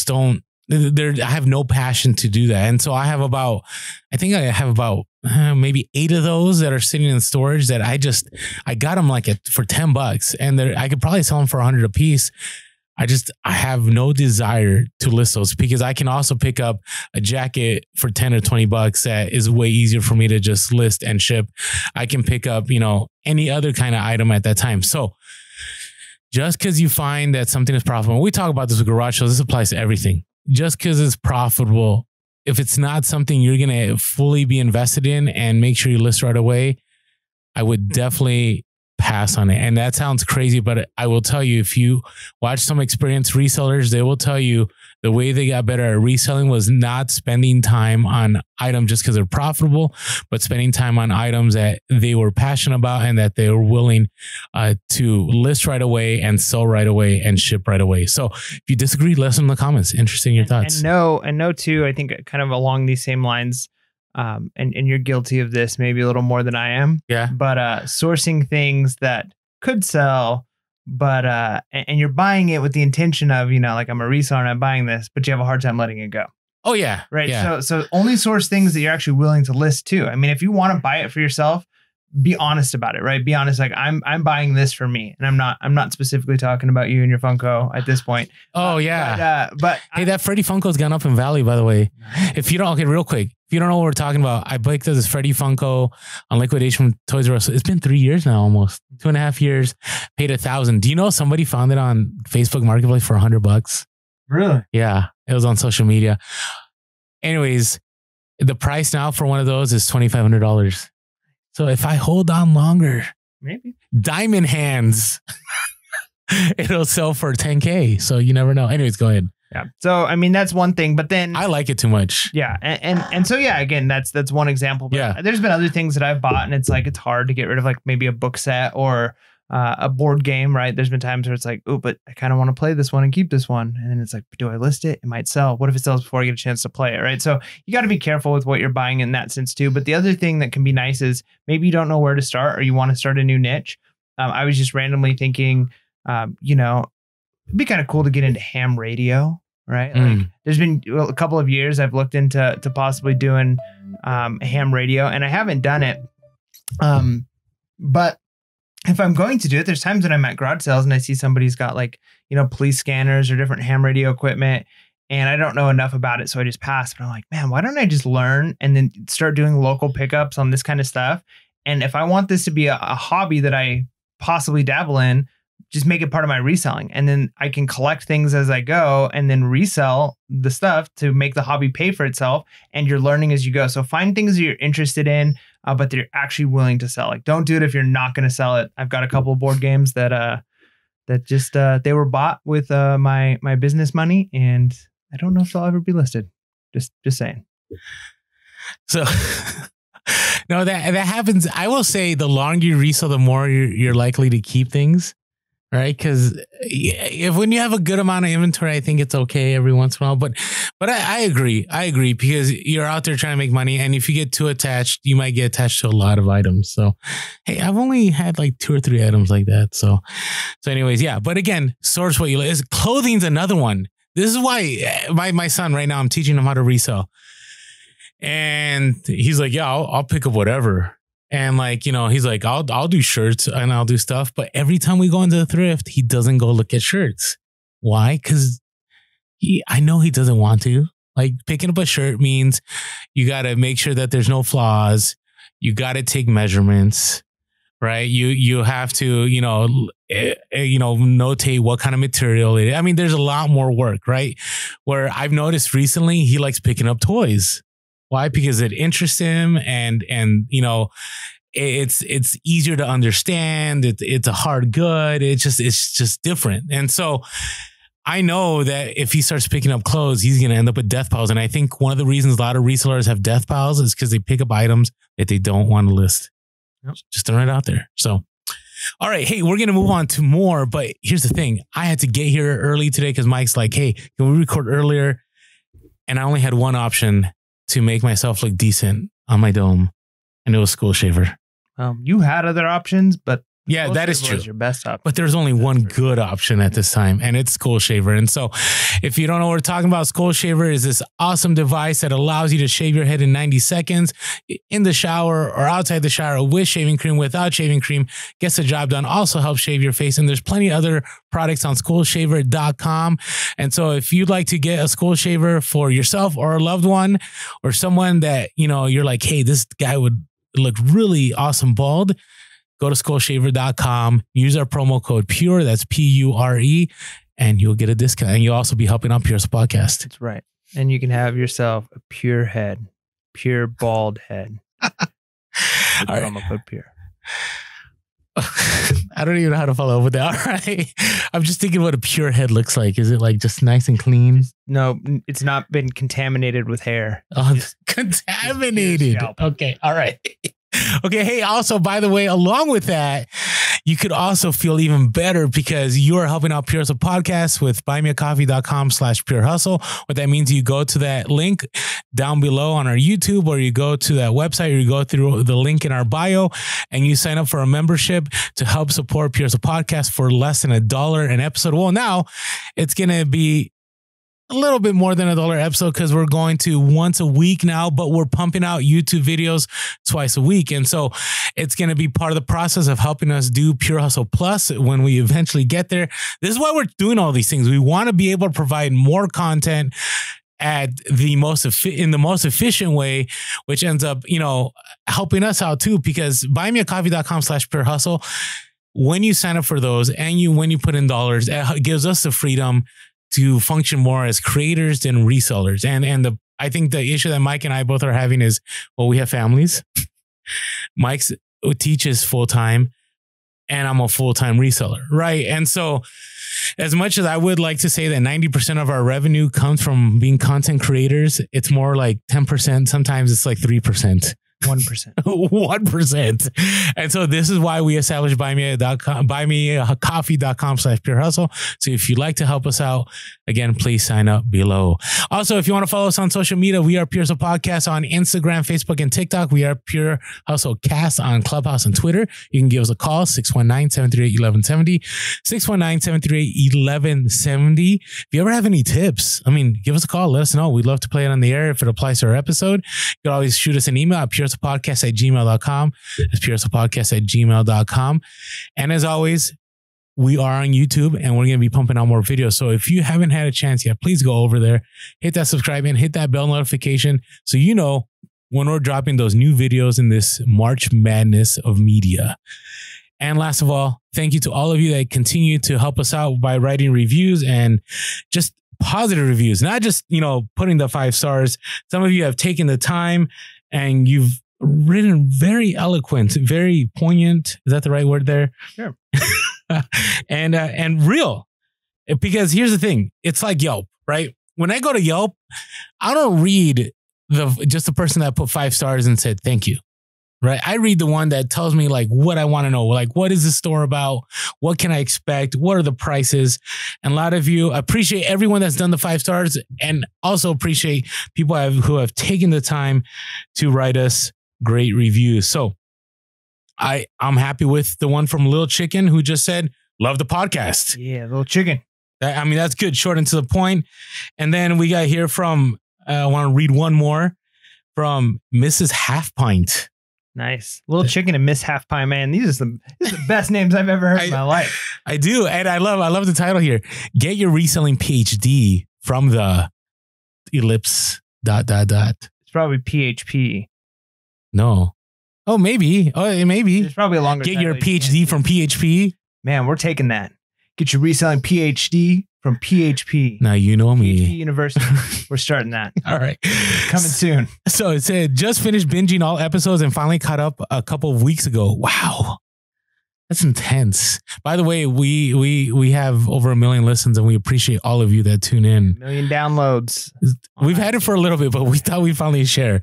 don't. I have no passion to do that. And so I have about maybe 8 of those that are sitting in storage that I got them for $10 and I could probably sell them for $100 a piece. I have no desire to list those because I can also pick up a jacket for $10 or $20 that is way easier for me to just list and ship. I can pick up, any other kind of item at that time. So just because you find that something is profitable, we talk about this with garage sales, this applies to everything. Just because it's profitable, if it's not something you're going to fully be invested in and make sure you list right away, I would definitely pass on it. And that sounds crazy, but I will tell you, if you watch some experienced resellers, they will tell you the way they got better at reselling was not spending time on items just because they're profitable, but spending time on items that they were passionate about and that they were willing to list right away and sell right away and ship right away. So if you disagree, let us know in the comments. Interesting your thoughts. And no too, I think kind of along these same lines, and you're guilty of this maybe a little more than I am. Yeah. But sourcing things that could sell, but and you're buying it with the intention of, like I'm a reseller and I'm buying this, but you have a hard time letting it go. Oh yeah. Right. Yeah. So only source things that you're actually willing to list too. I mean, if you want to buy it for yourself, be honest about it, right? Be honest. Like I'm buying this for me, and I'm not specifically talking about you and your Funko at this point. Oh yeah. But hey, that Freddy Funko's gone up in value, by the way. If you don't, okay, real quick. If you don't know what we're talking about, I picked up this Freddy Funko on liquidation from Toys R Us. It's been 3 years now, almost 2.5 years. Paid $1,000. Do you know somebody found it on Facebook Marketplace for $100? Really? Yeah, it was on social media. Anyways, the price now for one of those is $2,500. So if I hold on longer, maybe diamond hands, it'll sell for $10K. So you never know. Anyways, go ahead. Yeah. So, I mean, that's one thing, but then I like it too much. Yeah. And so, yeah, again, that's one example. But yeah. There's been other things that I've bought and it's hard to get rid of, like maybe a book set or a board game, right? There's been times where it's like, oh, but I kind of want to play this one and keep this one. And then it's like, do I list it? It might sell. What if it sells before I get a chance to play it, right? So you got to be careful with what you're buying in that sense too. But the other thing that can be nice is maybe you don't know where to start or you want to start a new niche. I was just randomly thinking, it'd be kind of cool to get into ham radio. Right. Like there's been a couple of years I've looked into possibly doing ham radio, and I haven't done it. But if I'm going to do it, there's times when I'm at garage sales and I see somebody's got like, police scanners or different ham radio equipment, and I don't know enough about it. So I just pass. But I'm like, man, why don't I just learn and then start doing local pickups on this kind of stuff? And if I want this to be a hobby that I possibly dabble in, just make it part of my reselling. And then I can collect things as I go and then resell the stuff to make the hobby pay for itself. And you're learning as you go. So find things that you're interested in, but that you're actually willing to sell. Like, don't do it if you're not going to sell it. I've got a couple of board games that just they were bought with my business money, and I don't know if they'll ever be listed. Just saying. So no, that happens. I will say the longer you resell, the more you're likely to keep things, right? Because when you have a good amount of inventory, I think it's okay every once in a while. But I agree. I agree, because you're out there trying to make money, and if you get too attached, you might get attached to a lot of items. So, hey, I've only had like 2 or 3 items like that. So anyways, yeah. But again, source what you like. Clothing's another one. This is why my son right now, I'm teaching him how to resell. And he's like, yeah, I'll pick up whatever. And like, he's like, I'll do shirts and I'll do stuff. But every time we go into the thrift, he doesn't go look at shirts. Why? Because I know he doesn't want to. Like, picking up a shirt means you got to make sure that there's no flaws. You got to take measurements, right? You have to, notate what kind of material it is. I mean, there's a lot more work, right? Where I've noticed recently, he likes picking up toys. Why? Because it interests him, and it's easier to understand. It's a hard good. It's just different. And so I know that if he starts picking up clothes, he's going to end up with death piles. And I think one of the reasons a lot of resellers have death piles is because they pick up items that they don't want to list. Yep. Just throwing it out there. So, all right. Hey, we're going to move on to more. But here's the thing. I had to get here early today because Mike's like, hey, can we record earlier? And I only had one option to make myself look decent on my dome, and it was School Shaver. You had other options, but yeah, that is true. Your best option. But there's only one good option at this time, and it's School Shaver. And so if you don't know what we're talking about, School Shaver is this awesome device that allows you to shave your head in 90 seconds in the shower or outside the shower with shaving cream, without shaving cream. Gets the job done. Also helps shave your face. And there's plenty of other products on schoolshaver.com. And so if you'd like to get a School Shaver for yourself or a loved one or someone that, you're like, hey, this guy would look really awesome bald, go to schoolshaver.com, use our promo code PURE, that's PURE, and you'll get a discount. And you'll also be helping out Pure's podcast. That's right. And you can have yourself a pure head, pure bald head. Promo code PURE. I don't even know how to follow up with that. All right. I'm just thinking what a pure head looks like. Is it like just nice and clean? No, it's not been contaminated with hair. Oh, contaminated. Okay. All right. Okay. Hey, also, by the way, along with that, you could also feel even better because you are helping out Pure Hustle Podcast with buymeacoffee.com/Pure Hustle. What that means, you go to that link down below on our YouTube, or you go to that website, or you go through the link in our bio and you sign up for a membership to help support Pure Hustle Podcast for less than $1 an episode. Well, now it's going to be a little bit more than $1 episode because we're going to once a week now, but we're pumping out YouTube videos twice a week. And so it's going to be part of the process of helping us do Pure Hustle Plus when we eventually get there. This is why we're doing all these things. We want to be able to provide more content at in the most efficient way, which ends up, helping us out too, because buymeacoffee.com/Pure Hustle, when you sign up for those and when you put in dollars, it gives us the freedom to function more as creators than resellers. And I think the issue that Mike and I both are having is, well, we have families. Mike's teaches full-time and I'm a full-time reseller, right? And so as much as I would like to say that 90% of our revenue comes from being content creators, it's more like 10%. Sometimes it's like 3%. 1%. 1%. And so this is why we established buymeacoffee.com/Pure Hustle. So if you'd like to help us out, again, please sign up below. Also, if you want to follow us on social media, we are Pure Hustle Podcast on Instagram, Facebook, and TikTok. We are Pure Hustle Cast on Clubhouse and Twitter. You can give us a call, 619-738-1170, 619-738-1170. If you ever have any tips, give us a call. Let us know. We'd love to play it on the air if it applies to our episode. You can always shoot us an email at Pure purehustlepodcast@gmail.com. That's purehustlepodcast@gmail.com. And as always, we are on YouTube and we're going to be pumping out more videos. So if you haven't had a chance yet, please go over there, hit that subscribe and hit that bell notification so you know when we're dropping those new videos in this March Madness of media. And last of all, thank you to all of you that continue to help us out by writing reviews and just positive reviews, not just, putting the 5 stars. Some of you have taken the time and you've written very eloquent, very poignant. Is that the right word there? Sure. and real, because here's the thing. It's like Yelp, right? When I go to Yelp, I don't read just the person that put 5 stars and said, thank you. Right. I read the one that tells me like what I want to know. Like, what is the store about? What can I expect? What are the prices? And a lot of you appreciate everyone that's done the 5 stars and also appreciate people who have taken the time to write us great reviews. So I'm happy with the one from Lil Chicken who just said, love the podcast. Yeah, Lil Chicken. I mean, that's good. Short and to the point. And then we got here from, I want to read one more from Mrs. Half Pint. Nice. Lil Chicken and Miss Half Pie, man. These are the best names I've ever heard in my life. I do. And I love the title here. Get your reselling PhD from the ellipse ... It's probably PHP. No. Oh, maybe. Oh, maybe. It's probably a longer Get your PhD from PHP. Man, we're taking that. Get your reselling PhD from PHP. Now you know me. PHP University. We're starting that. All right. Coming soon. So it said, just finished binging all episodes and finally caught up a couple of weeks ago. Wow. That's intense. By the way, we have over 1 million listens and we appreciate all of you that tune in. 1 million downloads. We've had it for a little bit, but we thought we'd finally share.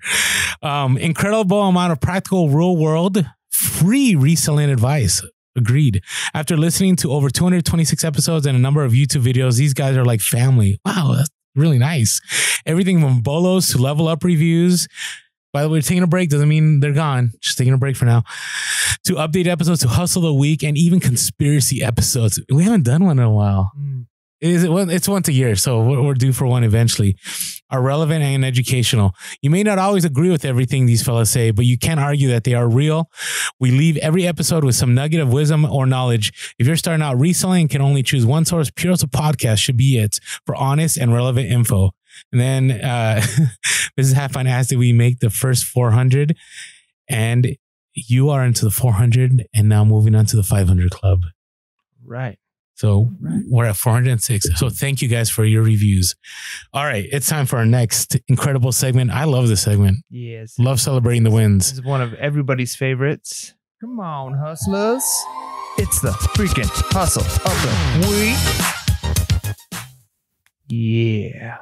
Incredible amount of practical real world free reselling advice. Agreed. After listening to over 226 episodes and a number of YouTube videos, these guys are like family. Wow, that's really nice. Everything from bolos to level up reviews. By the way, taking a break doesn't mean they're gone. Just taking a break for now. To update episodes, to hustle the week, and even conspiracy episodes. We haven't done one in a while. It's once a year, so we're due for one eventually. Are relevant and educational. You may not always agree with everything these fellas say, but you can't argue that they are real. We leave every episode with some nugget of wisdom or knowledge. If you're starting out reselling and can only choose one source, Pure Hustle Podcast should be it for honest and relevant info. And then this is Half Fine asked that we make the first 400, and you are into the 400 and now moving on to the 500 club. Right. So we're at 406. So thank you guys for your reviews. All right. It's time for our next incredible segment. I love this segment. Yes. Love celebrating the wins. This is one of everybody's favorites. Come on, hustlers. It's the freaking hustle of the week. Yeah.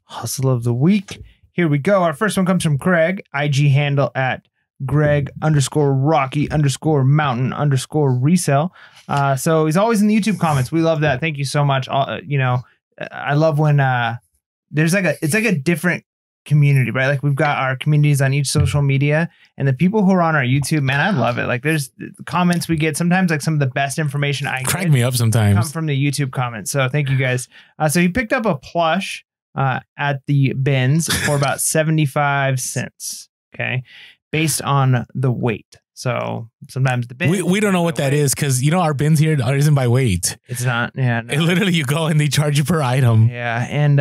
Hustle of the week. Here we go. Our first one comes from Greg. IG handle at Greg_Rocky_Mountain_resell. So he's always in the YouTube comments. We love that. Thank you so much. I love when it's like a different community, right? Like we've got our communities on each social media, and the people who are on our YouTube, man, I love it. Like there's the comments we get sometimes, like some of the best information I crack me up sometimes come from the YouTube comments. So thank you guys. So he picked up a plush at the bins for about 75 cents. Okay. Based on the weight. So sometimes the bins. We don't know what that is because, our bins here isn't by weight. It's not. Yeah. No. It literally, you go and they charge you per item. Yeah. And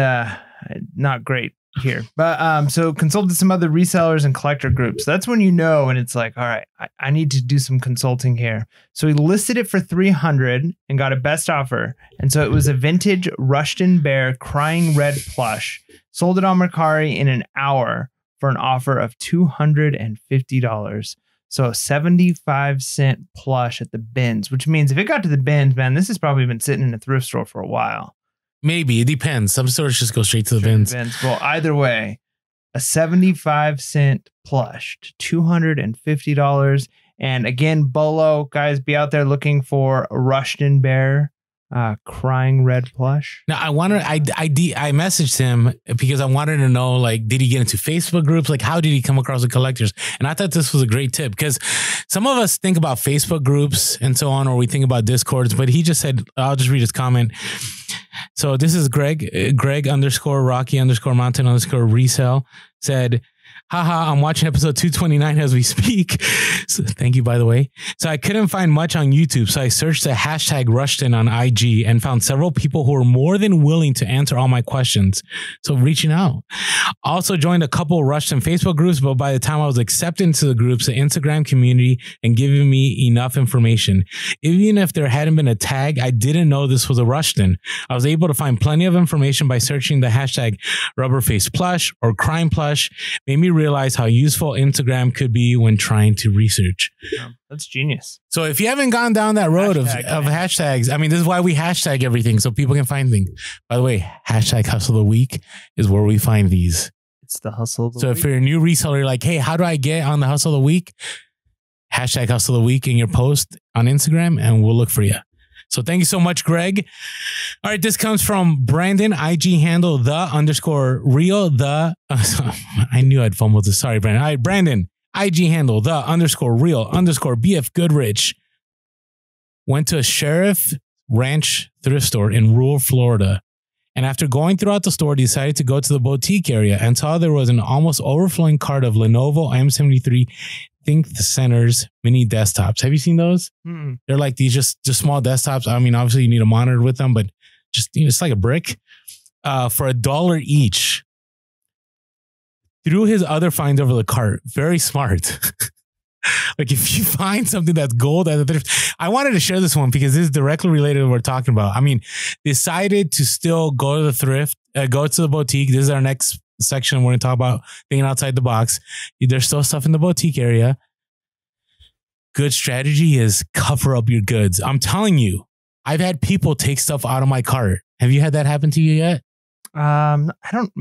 not great here. But so consulted some other resellers and collector groups. That's when and it's like, all right, I need to do some consulting here. So he listed it for $300 and got a best offer. And so it was a vintage Rushton Bear Crying Red plush. Sold it on Mercari in an hour for an offer of $250. So 75-cent plush at the bins, which means if it got to the bins, man, this has probably been sitting in a thrift store for a while. Maybe. It depends. Some stores just go straight to the bins. Well, either way, a 75-cent plush to $250. And again, Bellow, guys, be out there looking for a Rushton Bear Crying Red plush. Now I messaged him because I wanted to know, like, did he get into Facebook groups? Like, how did he come across the collectors? And I thought this was a great tip because some of us think about Facebook groups and so on, or we think about Discords, but he just said, I'll just read his comment. So this is Greg_Rocky_Mountain_resell said, Haha, I'm watching episode 229 as we speak. So, thank you, by the way. So I couldn't find much on YouTube. So I searched the hashtag Rushton on IG and found several people who were more than willing to answer all my questions. So reaching out. Also joined a couple Rushton Facebook groups, but by the time I was accepted into the groups, the Instagram community and giving me enough information. Even if there hadn't been a tag, I didn't know this was a Rushton. I was able to find plenty of information by searching the hashtag Rubberface Plush or Crime Plush. Made me realize how useful Instagram could be when trying to research. That's genius. So if you haven't gone down that road of hashtags, I mean, this is why we hashtag everything so people can find things. By the way, hashtag Hustle of the Week is where we find these. It's the Hustle of the Week. So if you're a new reseller, you're like, hey, how do I get on the Hustle of the Week? Hashtag Hustle of the Week in your post on Instagram and we'll look for you. So thank you so much, Greg. All right, this comes from Brandon, IG handle _real. I knew I'd fumbled this. Sorry, Brandon. All right, Brandon, IG handle _real_BF Goodrich. Went to a Sheriff Ranch thrift store in rural Florida. And after going throughout the store, decided to go to the boutique area and saw there was an almost overflowing cart of Lenovo M73 Think Centers mini desktops. Have you seen those? Mm-mm. They're like these just small desktops. I mean, obviously you need a monitor with them, but just it's like a brick for $1 each. Threw his other finds over the cart. Very smart. Like if you find something that's gold at the thrift, I wanted to share this one because this is directly related to what we're talking about. I mean, decided to still go to the thrift, go to the boutique. This is our next section. We're going to talk about thinking outside the box. There's still stuff in the boutique area. Good strategy is cover up your goods. I'm telling you, I've had people take stuff out of my cart. Have you had that happen to you yet? I don't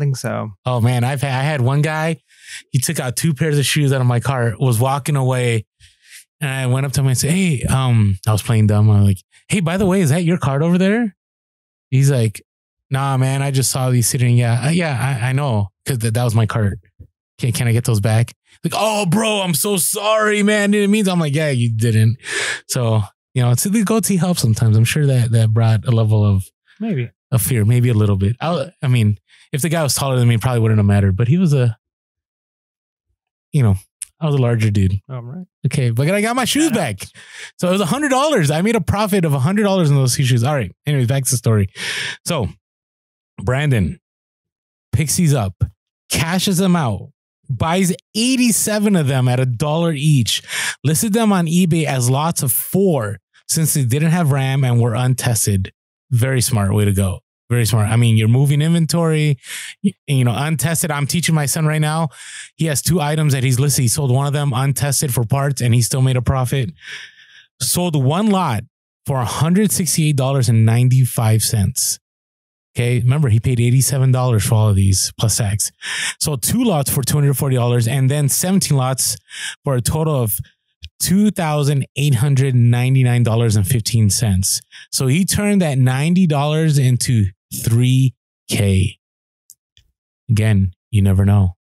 think so. Oh man, I had one guy. He took out 2 pairs of shoes out of my cart. Was walking away, and I went up to him and said, "Hey, I was playing dumb. I'm like, hey, by the way, is that your cart over there?" He's like, "Nah, man, I just saw these sitting." Yeah, I know, because that was my cart. Can I get those back? Like, oh, bro, I'm so sorry, man. Didn't mean to. I'm like, yeah, you didn't. So it's the goatee helps sometimes. I'm sure that brought a level of maybe. Of fear, maybe a little bit. I mean, if the guy was taller than me, it probably wouldn't have mattered. But he was I was a larger dude. Oh, right. Okay, but I got my shoes back. So it was $100. I made a profit of $100 in those shoes. All right. Anyways, back to the story. So Brandon picks these up, cashes them out, buys 87 of them at $1 each, listed them on eBay as lots of 4 since they didn't have RAM and were untested. Very smart way to go. Very smart. I mean, you're moving inventory, untested. I'm teaching my son right now. He has 2 items that he's listed. He sold one of them untested for parts and he still made a profit. Sold 1 lot for $168.95. Okay. Remember, he paid $87 for all of these plus tax. Sold 2 lots for $240 and then 17 lots for a total of $2,899.15. So he turned that $90 into $3,000. Again, you never know.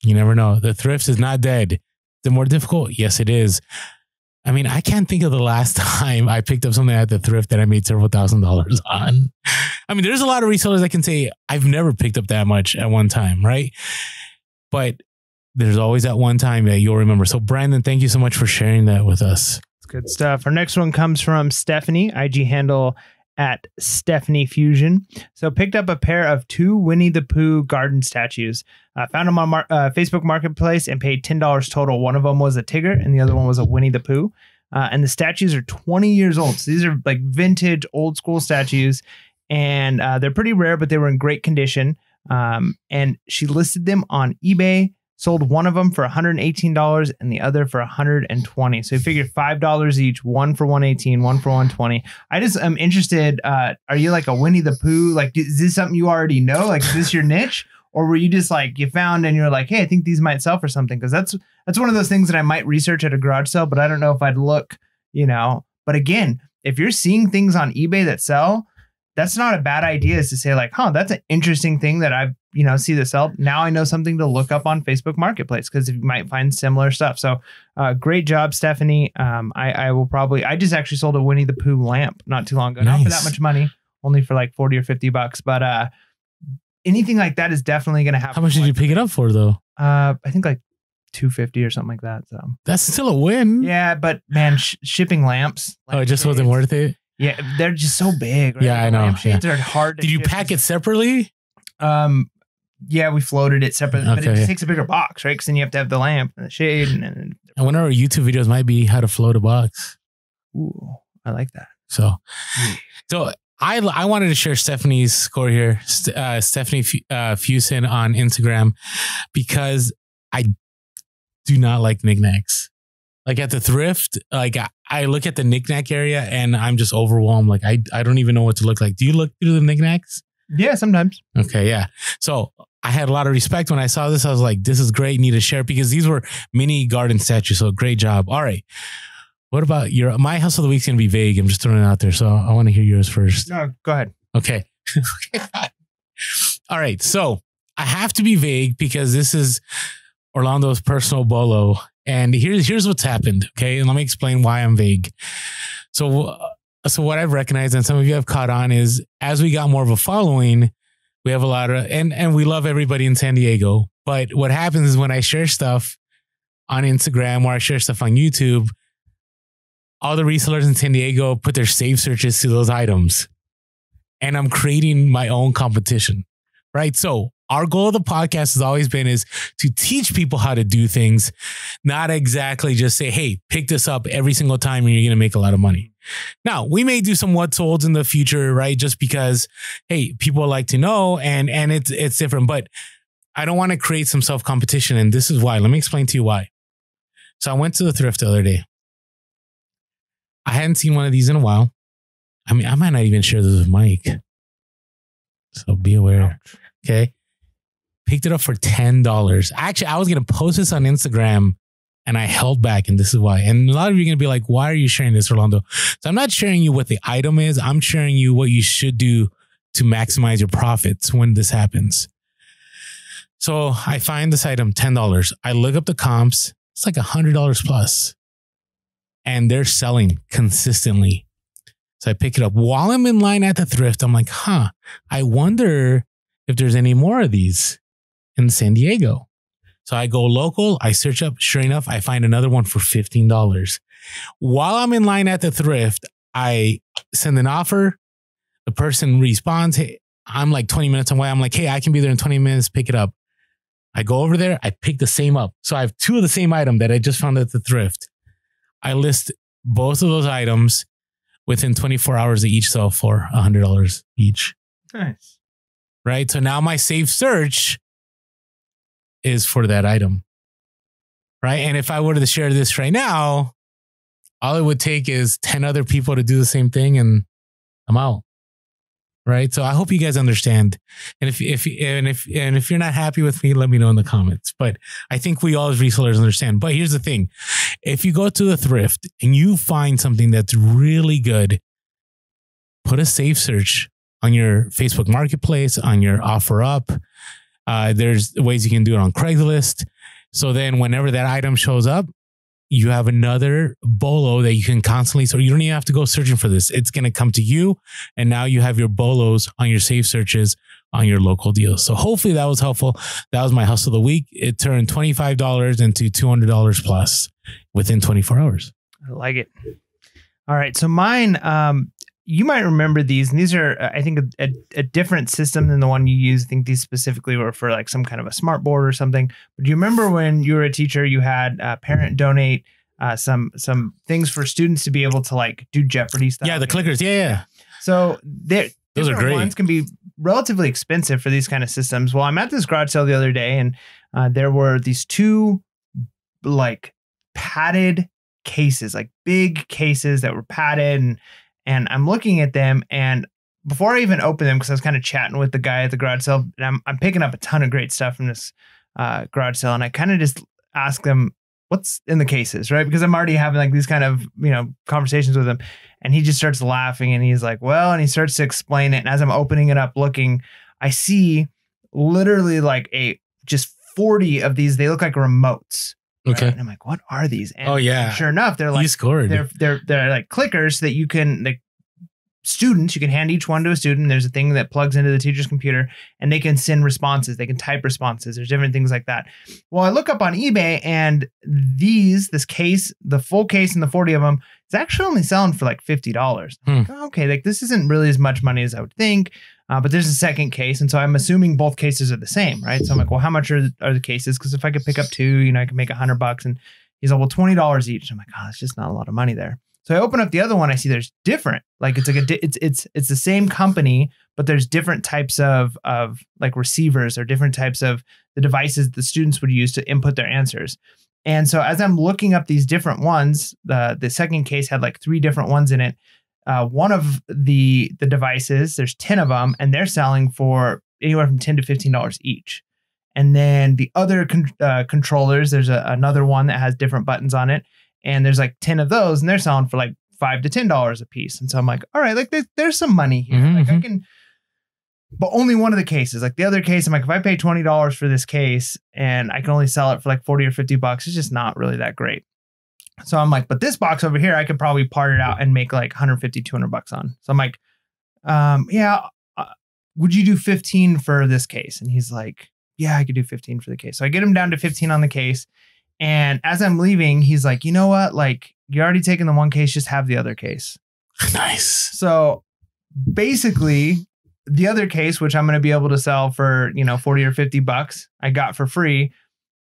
You never know. The thrift is not dead. Is it more difficult? Yes, it is. I mean, I can't think of the last time I picked up something at the thrift that I made several $1,000s on. I mean, there's a lot of resellers that can say, I've never picked up that much at one time, right? But there's always that one time that you'll remember. So Brandon, thank you so much for sharing that with us. It's good stuff. Our next one comes from Stephanie, IG handle at Stephanie Fusion. So picked up a pair of 2 Winnie the Pooh garden statues. Found them on Facebook Marketplace and paid $10 total. One of them was a Tigger and the other one was a Winnie the Pooh. And the statues are 20 years old. So these are like vintage old school statues. And they're pretty rare, but they were in great condition. And she listed them on eBay. Sold one of them for $118 and the other for $120. So you figure $5 each, one for $118, one for $120. I just am interested. Are you like a Winnie the Pooh? Like, is this something you already know? Like, is this your niche? Or were you just like, you found and you're like, hey, I think these might sell for something? Because that's one of those things that I might research at a garage sale, but I don't know if I'd look, But again, if you're seeing things on eBay that sell, that's not a bad idea, is to say like, that's an interesting thing that I've, see this sell. Now I know something to look up on Facebook Marketplace because you might find similar stuff. So great job, Stephanie. I just actually sold a Winnie the Pooh lamp not too long ago. Nice. Not for that much money, only for like $40 or $50. But anything like that is definitely going to happen. How much did you pick it up for though? I think like $250 or something like that. So that's still a win. Yeah, but man, shipping lamps. It just wasn't worth it. Yeah, they're just so big. Right? Yeah, I know. Lampshades are hard to Did you pack it separately? Yeah, we floated it separately, but it just takes a bigger box, right? Because then you have to have the lamp and the shade. And one of our YouTube videos might be how to float a box. Ooh, I like that. So I wanted to share Stephanie's score here, Stephanie Fusen on Instagram, because I do not like knickknacks. Like at the thrift, like I look at the knickknack area and I'm just overwhelmed. Like I don't even know what to look like. Do you look through the knickknacks? Yeah, sometimes. Okay, yeah. So I had a lot of respect when I saw this. I was like, this is great. Need to share because these were mini garden statues. So great job. All right. What about my house of the week's going to be vague. I'm just throwing it out there. So I want to hear yours first. No, go ahead. Okay. All right. So I have to be vague because this is Orlando's personal bolo. And here's what's happened. Okay. And let me explain why I'm vague. So what I've recognized and some of you have caught on is as we got more of a following, we have a lot of, and we love everybody in San Diego. But what happens is when I share stuff on Instagram or I share stuff on YouTube, all the resellers in San Diego put their save searches to those items. And I'm creating my own competition, right? So our goal of the podcast has always been is to teach people how to do things, not exactly just say, hey, pick this up every single time and you're going to make a lot of money. Now, we may do some what solds in the future, right? Just because, hey, people like to know and it's different, but I don't want to create some self-competition. And this is why. Let me explain to you why. So I went to the thrift the other day. I hadn't seen one of these in a while. I mean, I might not even share this with Mike. So be aware. Okay. Picked it up for $10. Actually, I was going to post this on Instagram and I held back. And this is why. And a lot of you are going to be like, why are you sharing this, Orlando? So I'm not sharing you what the item is. I'm sharing you what you should do to maximize your profits when this happens. So I find this item, $10. I look up the comps. It's like $100 plus. And they're selling consistently. So I pick it up. While I'm in line at the thrift, I'm like, I wonder if there's any more of these in San Diego. So I go local, I search up, sure enough, I find another one for $15. While I'm in line at the thrift, I send an offer. The person responds, hey, I'm like 20 minutes away. I'm like, hey, I can be there in 20 minutes, pick it up. I go over there, I pick the same up. So I have two of the same item that I just found at the thrift. I list both of those items within 24 hours. They each sell for $100 each. Nice. Right. So now my safe search is for that item. Right. And if I were to share this right now, all it would take is 10 other people to do the same thing and I'm out. Right. So I hope you guys understand. And if you're not happy with me, let me know in the comments. But I think we all as resellers understand. But here's the thing. If you go to the thrift and you find something that's really good, put a safe search on your Facebook Marketplace, on your OfferUp. There's ways you can do it on Craigslist. So then whenever that item shows up, you have another bolo that you can constantly, so you don't even have to go searching for this. It's going to come to you. And now you have your bolos on your safe searches on your local deals. So hopefully that was helpful. That was my hustle of the week. It turned $25 into $200 plus within 24 hours. I like it. All right. So mine, you might remember these, and these are, I think, a different system than the one you use. I think these specifically were for like some kind of a smart board or something. But do you remember when you were a teacher, you had a parent donate some things for students to be able to like do Jeopardy stuff? Yeah, the clickers. Yeah. So those are great. Ones can be relatively expensive for these kind of systems. Well, I'm at this garage sale the other day, and there were these two like padded cases, like big cases that were padded, and I'm looking at them, and before I even open them, because I was kind of chatting with the guy at the garage sale, and I'm picking up a ton of great stuff from this garage sale, and I kind of just ask them, what's in the cases, right? Because I'm already having like these kind of, conversations with him, and he just starts laughing, and he's like, well, and he starts to explain it, and as I'm opening it up, looking, I see literally like just 40 of these. They look like remotes. Okay. Right? And I'm like, what are these? And oh yeah. Sure enough, they're like, you scored. They're like clickers that you can like students. You can hand each one to a student. There's a thing that plugs into the teacher's computer and they can send responses. They can type responses. There's different things like that. Well, I look up on eBay and this case, the full case and the 40 of them, it's actually only selling for like $50. Like, okay, like this isn't really as much money as I would think. But there's a second case. And so I'm assuming both cases are the same, right? So I'm like, well, how much are the cases? Because if I could pick up 2, I can make $100. And he's like, well, $20 each. I'm like, oh, it's just not a lot of money there. So I open up the other one. I see there's different, like it's like it's the same company, but there's different types of like receivers or different types of the devices the students would use to input their answers. And so as I'm looking up these different ones, the second case had like 3 different ones in it. One of the devices, there's 10 of them, and they're selling for anywhere from $10 to $15 each. And then the other controllers, there's another one that has different buttons on it, and there's like 10 of those, and they're selling for like $5 to $10 a piece. And so I'm like, all right, like there's some money here. Like I can, but only one of the cases. Like the other case, I'm like, if I pay $20 for this case and I can only sell it for like $40 or $50, it's just not really that great. So I'm like, but this box over here, I could probably part it out and make like $150, $200 on. So I'm like, would you do 15 for this case? And he's like, yeah, I could do 15 for the case. So I get him down to 15 on the case. And as I'm leaving, he's like, you know what? Like, you're already taking the one case, just have the other case. Nice. So basically, the other case, which I'm going to be able to sell for, $40 or $50, I got for free,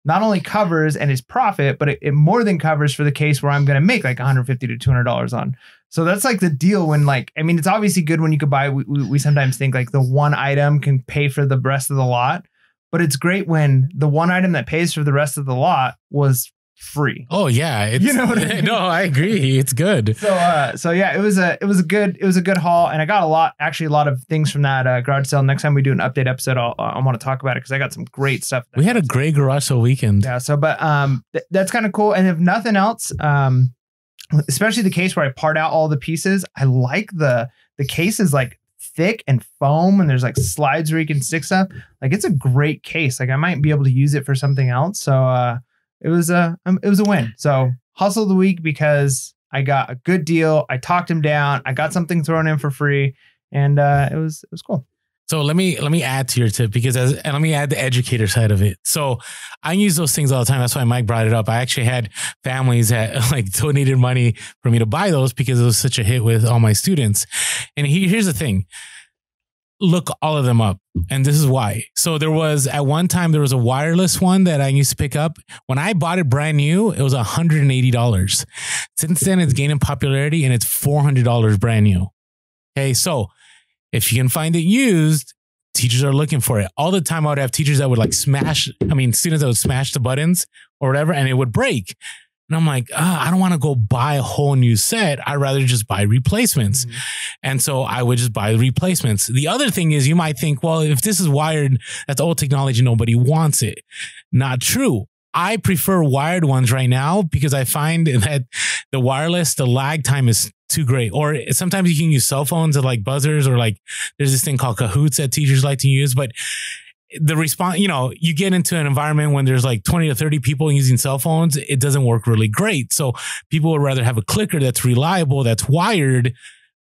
not only covers and is profit, but it more than covers for the case where I'm going to make like $150 to $200 on. So that's like the deal when it's obviously good when you could buy, we sometimes think like the one item can pay for the rest of the lot, but it's great when the one item that pays for the rest of the lot was free. Oh yeah. You know what I mean? No, I agree. It's good. So yeah, it was a good haul, and I got a lot of things from that garage sale. Next time we do an update episode, I want to talk about it because I got some great stuff. We had a great garage sale weekend. Yeah. So, but that's kind of cool. And if nothing else, especially the case where I part out all the pieces, I like the case is like thick and foam, and there's like slides where you can stick stuff. Like it's a great case. Like I might be able to use it for something else. So it was a win. So hustle of the week because I got a good deal. I talked him down. I got something thrown in for free, and it was cool. So let me add to your tip and let me add the educator side of it. So I use those things all the time. That's why Mike brought it up. I actually had families that like donated money for me to buy those because it was such a hit with all my students. And here's the thing. Look all of them up. And this is why. So at one time, there was a wireless one that I used to pick up. When I bought it brand new, it was $180. Since then, it's gaining popularity and it's $400 brand new. Okay. So if you can find it used, teachers are looking for it. All the time I would have teachers that would students that would smash the buttons or whatever, and it would break. And I'm like, I don't want to go buy a whole new set. I'd rather just buy replacements. Mm-hmm. And so I would just buy the replacements. The other thing is you might think, well, if this is wired, that's old technology. Nobody wants it. Not true. I prefer wired ones right now because I find that the wireless, the lag time is too great. Or sometimes you can use cell phones or like buzzers, or like there's this thing called Cahoots that teachers like to use. But the response, you get into an environment when there's like 20 to 30 people using cell phones, it doesn't work really great. So people would rather have a clicker that's reliable, that's wired,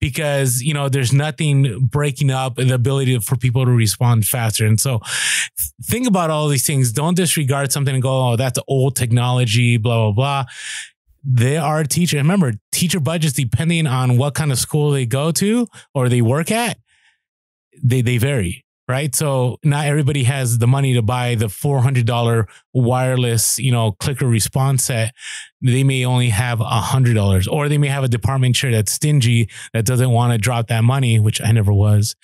because, there's nothing breaking up the ability for people to respond faster. And so think about all these things. Don't disregard something and go, oh, that's old technology, blah, blah, blah. There are teachers. Remember, teacher budgets, depending on what kind of school they go to or they work at, they vary. Right. So not everybody has the money to buy the $400 wireless, clicker response set. They may only have $100, or they may have a department chair that's stingy that doesn't want to drop that money, which I never was.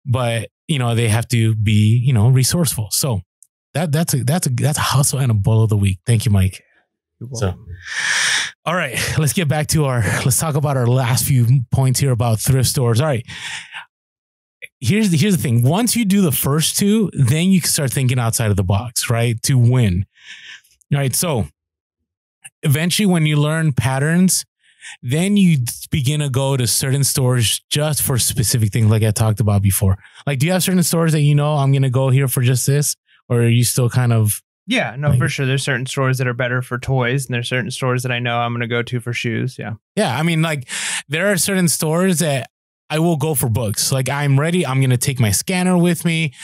But, they have to be, resourceful. So that's a hustle and a bull of the week. Thank you, Mike. So, all right, let's get back to let's talk about our last few points here about thrift stores. All right. Here's the thing. Once you do the first two, then you can start thinking outside of the box, right? To win. All right. So eventually when you learn patterns, then you begin to go to certain stores just for specific things like I talked about before. Like, do you have certain stores that I'm going to go here for just this? Or are you still kind of... Yeah, no, for sure. There's certain stores that are better for toys, and there's certain stores that I know I'm going to go to for shoes. Yeah. Yeah. I mean, like there are certain stores that I will go for books. Like I'm ready. I'm going to take my scanner with me.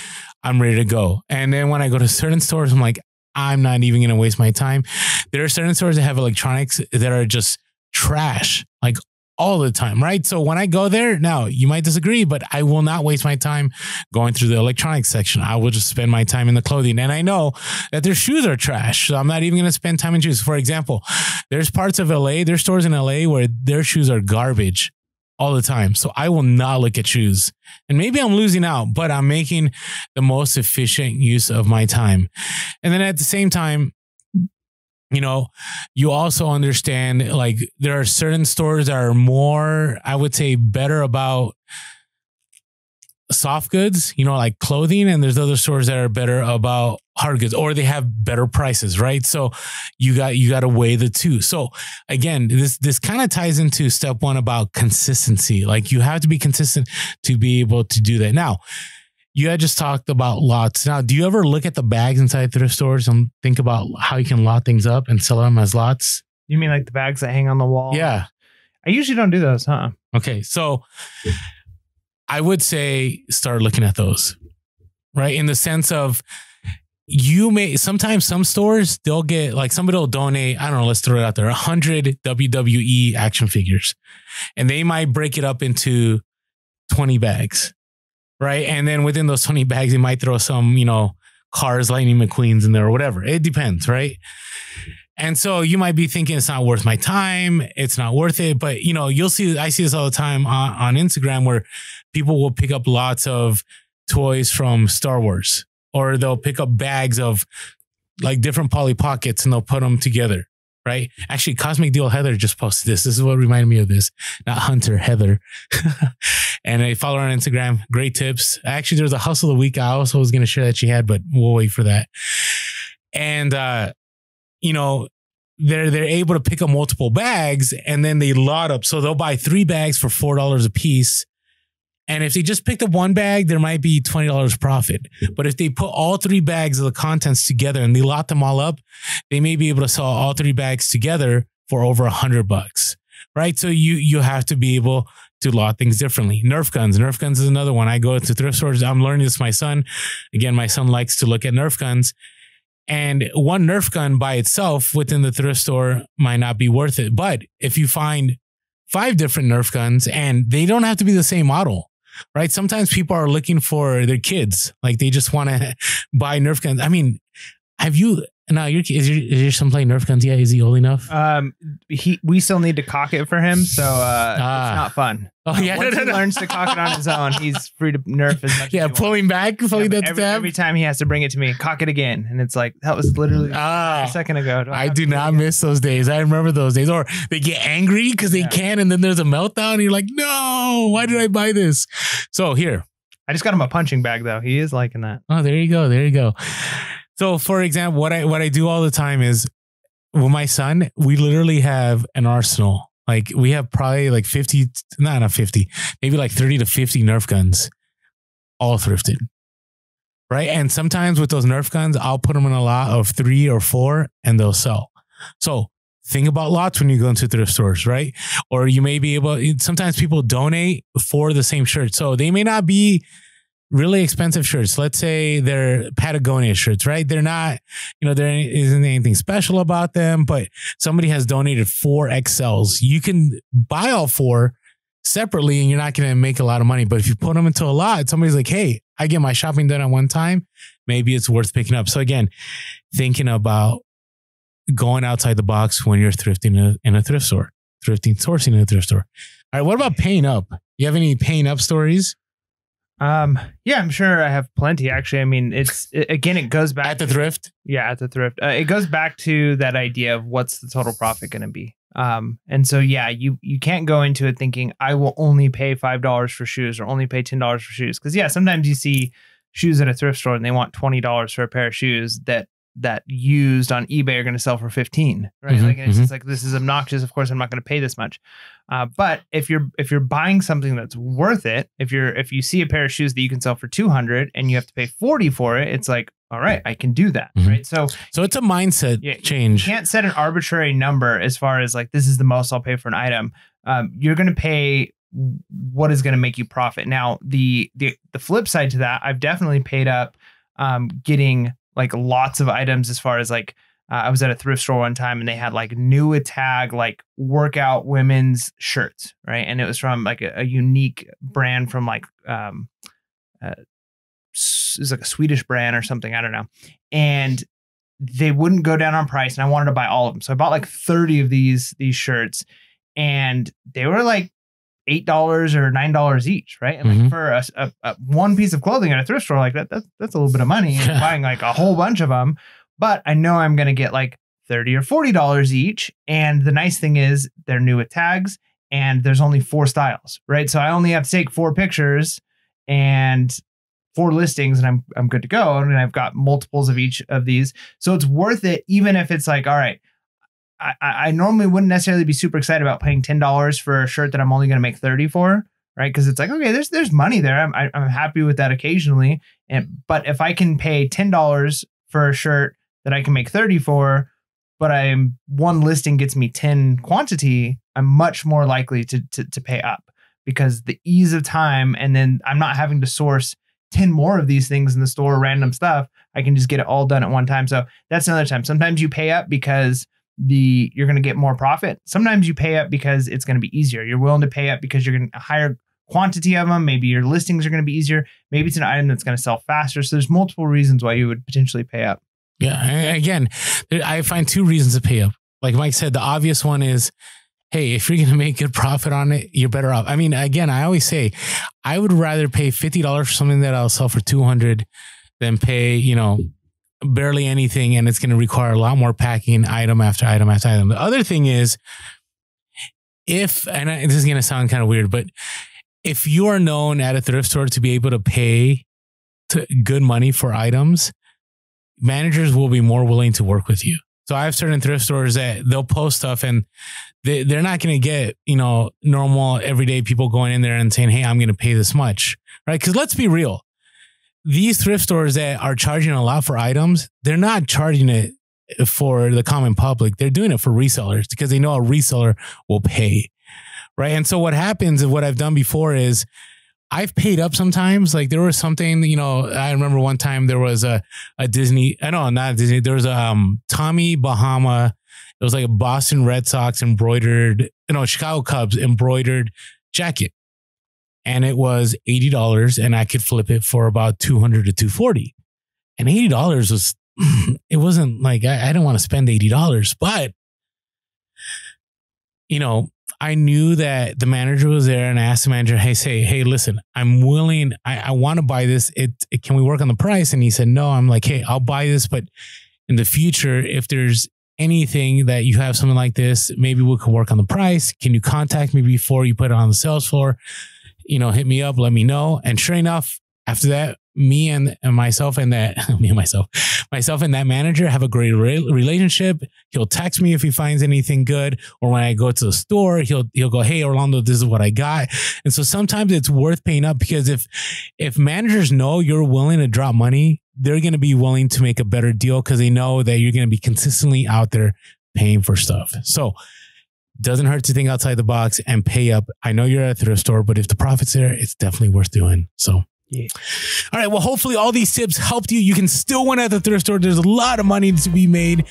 I'm ready to go. And then when I go to certain stores, I'm like, I'm not even going to waste my time. There are certain stores that have electronics that are just trash, like all the time, right? So when I go there, now you might disagree, but I will not waste my time going through the electronics section. I will just spend my time in the clothing. And I know that their shoes are trash. So I'm not even going to spend time in shoes. For example, there's parts of LA, there's stores in LA where their shoes are garbage all the time. So I will not look at shoes. And maybe I'm losing out, but I'm making the most efficient use of my time. And then at the same time, you know, you also understand like there are certain stores that are more, I would say, better about soft goods, you know, like clothing, and there's other stores that are better about hard goods, or they have better prices, right? So you got to weigh the two. So again, this kind of ties into step one about consistency. Like you have to be consistent to be able to do that. Now, you had just talked about lots. Now, do you ever look at the bags inside thrift stores and think about how you can lot things up and sell them as lots? You mean like the bags that hang on the wall? Yeah. I usually don't do those, huh? Okay. So I would say start looking at those, right? In the sense of sometimes some stores, they'll get like somebody will donate, I don't know, let's throw it out there, 100 WWE action figures. And they might break it up into 20 bags. Right. And then within those 20 bags, you might throw some, you know, Cars, Lightning McQueens in there or whatever. It depends. Right. And so you might be thinking it's not worth my time. It's not worth it. But, you know, I see this all the time on Instagram where people will pick up lots of toys from Star Wars, or they'll pick up bags of like different Polly Pockets and they'll put them together. Right. Actually, Cosmic Deal Heather just posted this. This is what reminded me of this. Not Hunter, Heather. And I follow her on Instagram. Great tips. Actually, there's a hustle of the week I also was going to share that she had, but we'll wait for that. And, you know, they're able to pick up multiple bags and then they lot up. So they'll buy 3 bags for $4 a piece. And if they just picked up 1 bag, there might be $20 profit. But if they put all 3 bags of the contents together and they lot them all up, they may be able to sell all 3 bags together for over $100, right? So you have to be able to lot things differently. Nerf guns. Nerf guns is another one. I go to thrift stores. I'm learning this with my son. Again, my son likes to look at Nerf guns. And one Nerf gun by itself within the thrift store might not be worth it. But if you find 5 different Nerf guns, and they don't have to be the same model, right? Sometimes people are looking for their kids. Like they just want to buy Nerf guns. I mean, is your son playing Nerf guns yet? Is he old enough? We still need to cock it for him. So it's not fun. Oh yeah. Once he learns to cock it on his own, he's free to Nerf as much. Yeah. As Pulling back, pulling that tab. Every time he has to bring it to me, cock it again. And it's like, that was literally a second ago. I do not miss those days. I remember those days. Or they get angry because they can, and then there's a meltdown and you're like, no, why did I buy this? So here. I just got him a punching bag though. He is liking that. Oh, there you go. There you go. So for example, what I do all the time is with my son, we literally have an arsenal. Like we have probably like 50, not 50, maybe like 30 to 50 Nerf guns, all thrifted. Right. And sometimes with those Nerf guns, I'll put them in a lot of 3 or 4 and they'll sell. So think about lots when you go into thrift stores, right? Or you may be able, sometimes people donate for the same shirt. So they may not be really expensive shirts. Let's say they're Patagonia shirts, right? They're not, there isn't anything special about them, but somebody has donated 4 XLs. You can buy all 4 separately and you're not going to make a lot of money. But if you put them into a lot, somebody's like, hey, I get my shopping done at one time. Maybe it's worth picking up. So again, thinking about going outside the box when you're thrifting in a thrift store, sourcing in a thrift store. All right. What about paying up? You have any paying up stories? Yeah, I'm sure I have plenty actually. I mean, it goes back at the thrift. Yeah, at the thrift. It goes back to that idea of what's the total profit going to be. And so, yeah, you can't go into it thinking I will only pay $5 for shoes or only pay $10 for shoes. Cause yeah, sometimes you see shoes at a thrift store and they want $20 for a pair of shoes that used on eBay are going to sell for 15, right? Mm-hmm, like, and it's just like, this is obnoxious. Of course, I'm not going to pay this much. But if you're buying something that's worth it, if you see a pair of shoes that you can sell for 200 and you have to pay 40 for it, it's like, all right, I can do that. Mm-hmm. Right. So it's a mindset change. You can't set an arbitrary number as far as like, this is the most I'll pay for an item. You're going to pay what is going to make you profit. Now, the flip side to that, I've definitely paid up getting like lots of items as far as like, I was at a thrift store one time and they had like new tag, like workout women's shirts, right? And it was from like a unique brand from like, it was like a Swedish brand or something. I don't know. And they wouldn't go down on price and I wanted to buy all of them. So I bought like 30 of these shirts and they were like $8 or $9 each, right? And like for a one piece of clothing at a thrift store like that's a little bit of money. And buying like a whole bunch of them, but I know I'm going to get like $30 or $40 each. And the nice thing is they're new with tags and there's only 4 styles, right? So I only have to take 4 pictures and 4 listings and I'm good to go. And I've got multiples of each of these. So it's worth it, even if it's like, all right, I normally wouldn't necessarily be super excited about paying $10 for a shirt that I'm only going to make 30 for, right? Because it's like, okay, there's money there. I'm happy with that occasionally. But if I can pay $10 for a shirt that I can make 30 for, but one listing gets me 10 quantity, I'm much more likely to pay up because the ease of time, and then I'm not having to source 10 more of these things in the store, random stuff. I can just get it all done at one time. So that's another time. Sometimes you pay up because you're going to get more profit. Sometimes you pay up because it's going to be easier. You're willing to pay up because you're going to higher quantity of them. Maybe your listings are going to be easier. Maybe it's an item that's going to sell faster. So there's multiple reasons why you would potentially pay up. Yeah. Again, I find 2 reasons to pay up. Like Mike said, the obvious one is, hey, if you're going to make good profit on it, you're better off. I mean, again, I always say I would rather pay $50 for something that I'll sell for $200 than pay, barely anything. And it's going to require a lot more packing item after item after item. The other thing is this is going to sound kind of weird, but if you are known at a thrift store to be able to pay good money for items, managers will be more willing to work with you. So I have certain thrift stores that they'll post stuff and they're not going to get, normal everyday people going in there and saying, hey, I'm going to pay this much, right? Because let's be real. These thrift stores that are charging a lot for items, they're not charging it for the common public. They're doing it for resellers because they know a reseller will pay, right? And so what happens and what I've done before is I've paid up sometimes. Like there was something, I remember one time there was a Disney, not Disney. There was a Tommy Bahama. It was like a Boston Red Sox Chicago Cubs embroidered jacket. And it was $80 and I could flip it for about $200 to $240. And $80 was, it wasn't like, I didn't want to spend $80, but I knew that the manager was there and I asked the manager, hey, listen, I'm willing. I want to buy this. Can we work on the price? And he said, no. I'm like, hey, I'll buy this. But in the future, if there's anything that you have something like this, maybe we could work on the price. Can you contact me before you put it on the sales floor? Hit me up, let me know. And sure enough, after that, myself and that manager have a great relationship. He'll text me if he finds anything good, or when I go to the store, he'll go, hey, Orlando, this is what I got. And so sometimes it's worth paying up because if managers know you're willing to drop money, they're going to be willing to make a better deal because they know that you're going to be consistently out there paying for stuff. So doesn't hurt to think outside the box and pay up. I know you're at a thrift store, but if the profit's there, it's definitely worth doing. So, yeah. All right. Well, hopefully all these tips helped you. You can still win at the thrift store. There's a lot of money to be made.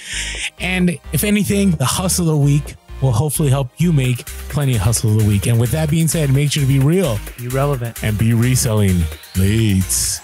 And if anything, the hustle of the week will hopefully help you make plenty of hustle of the week. And with that being said, make sure to be real, be relevant, and be reselling. Peace.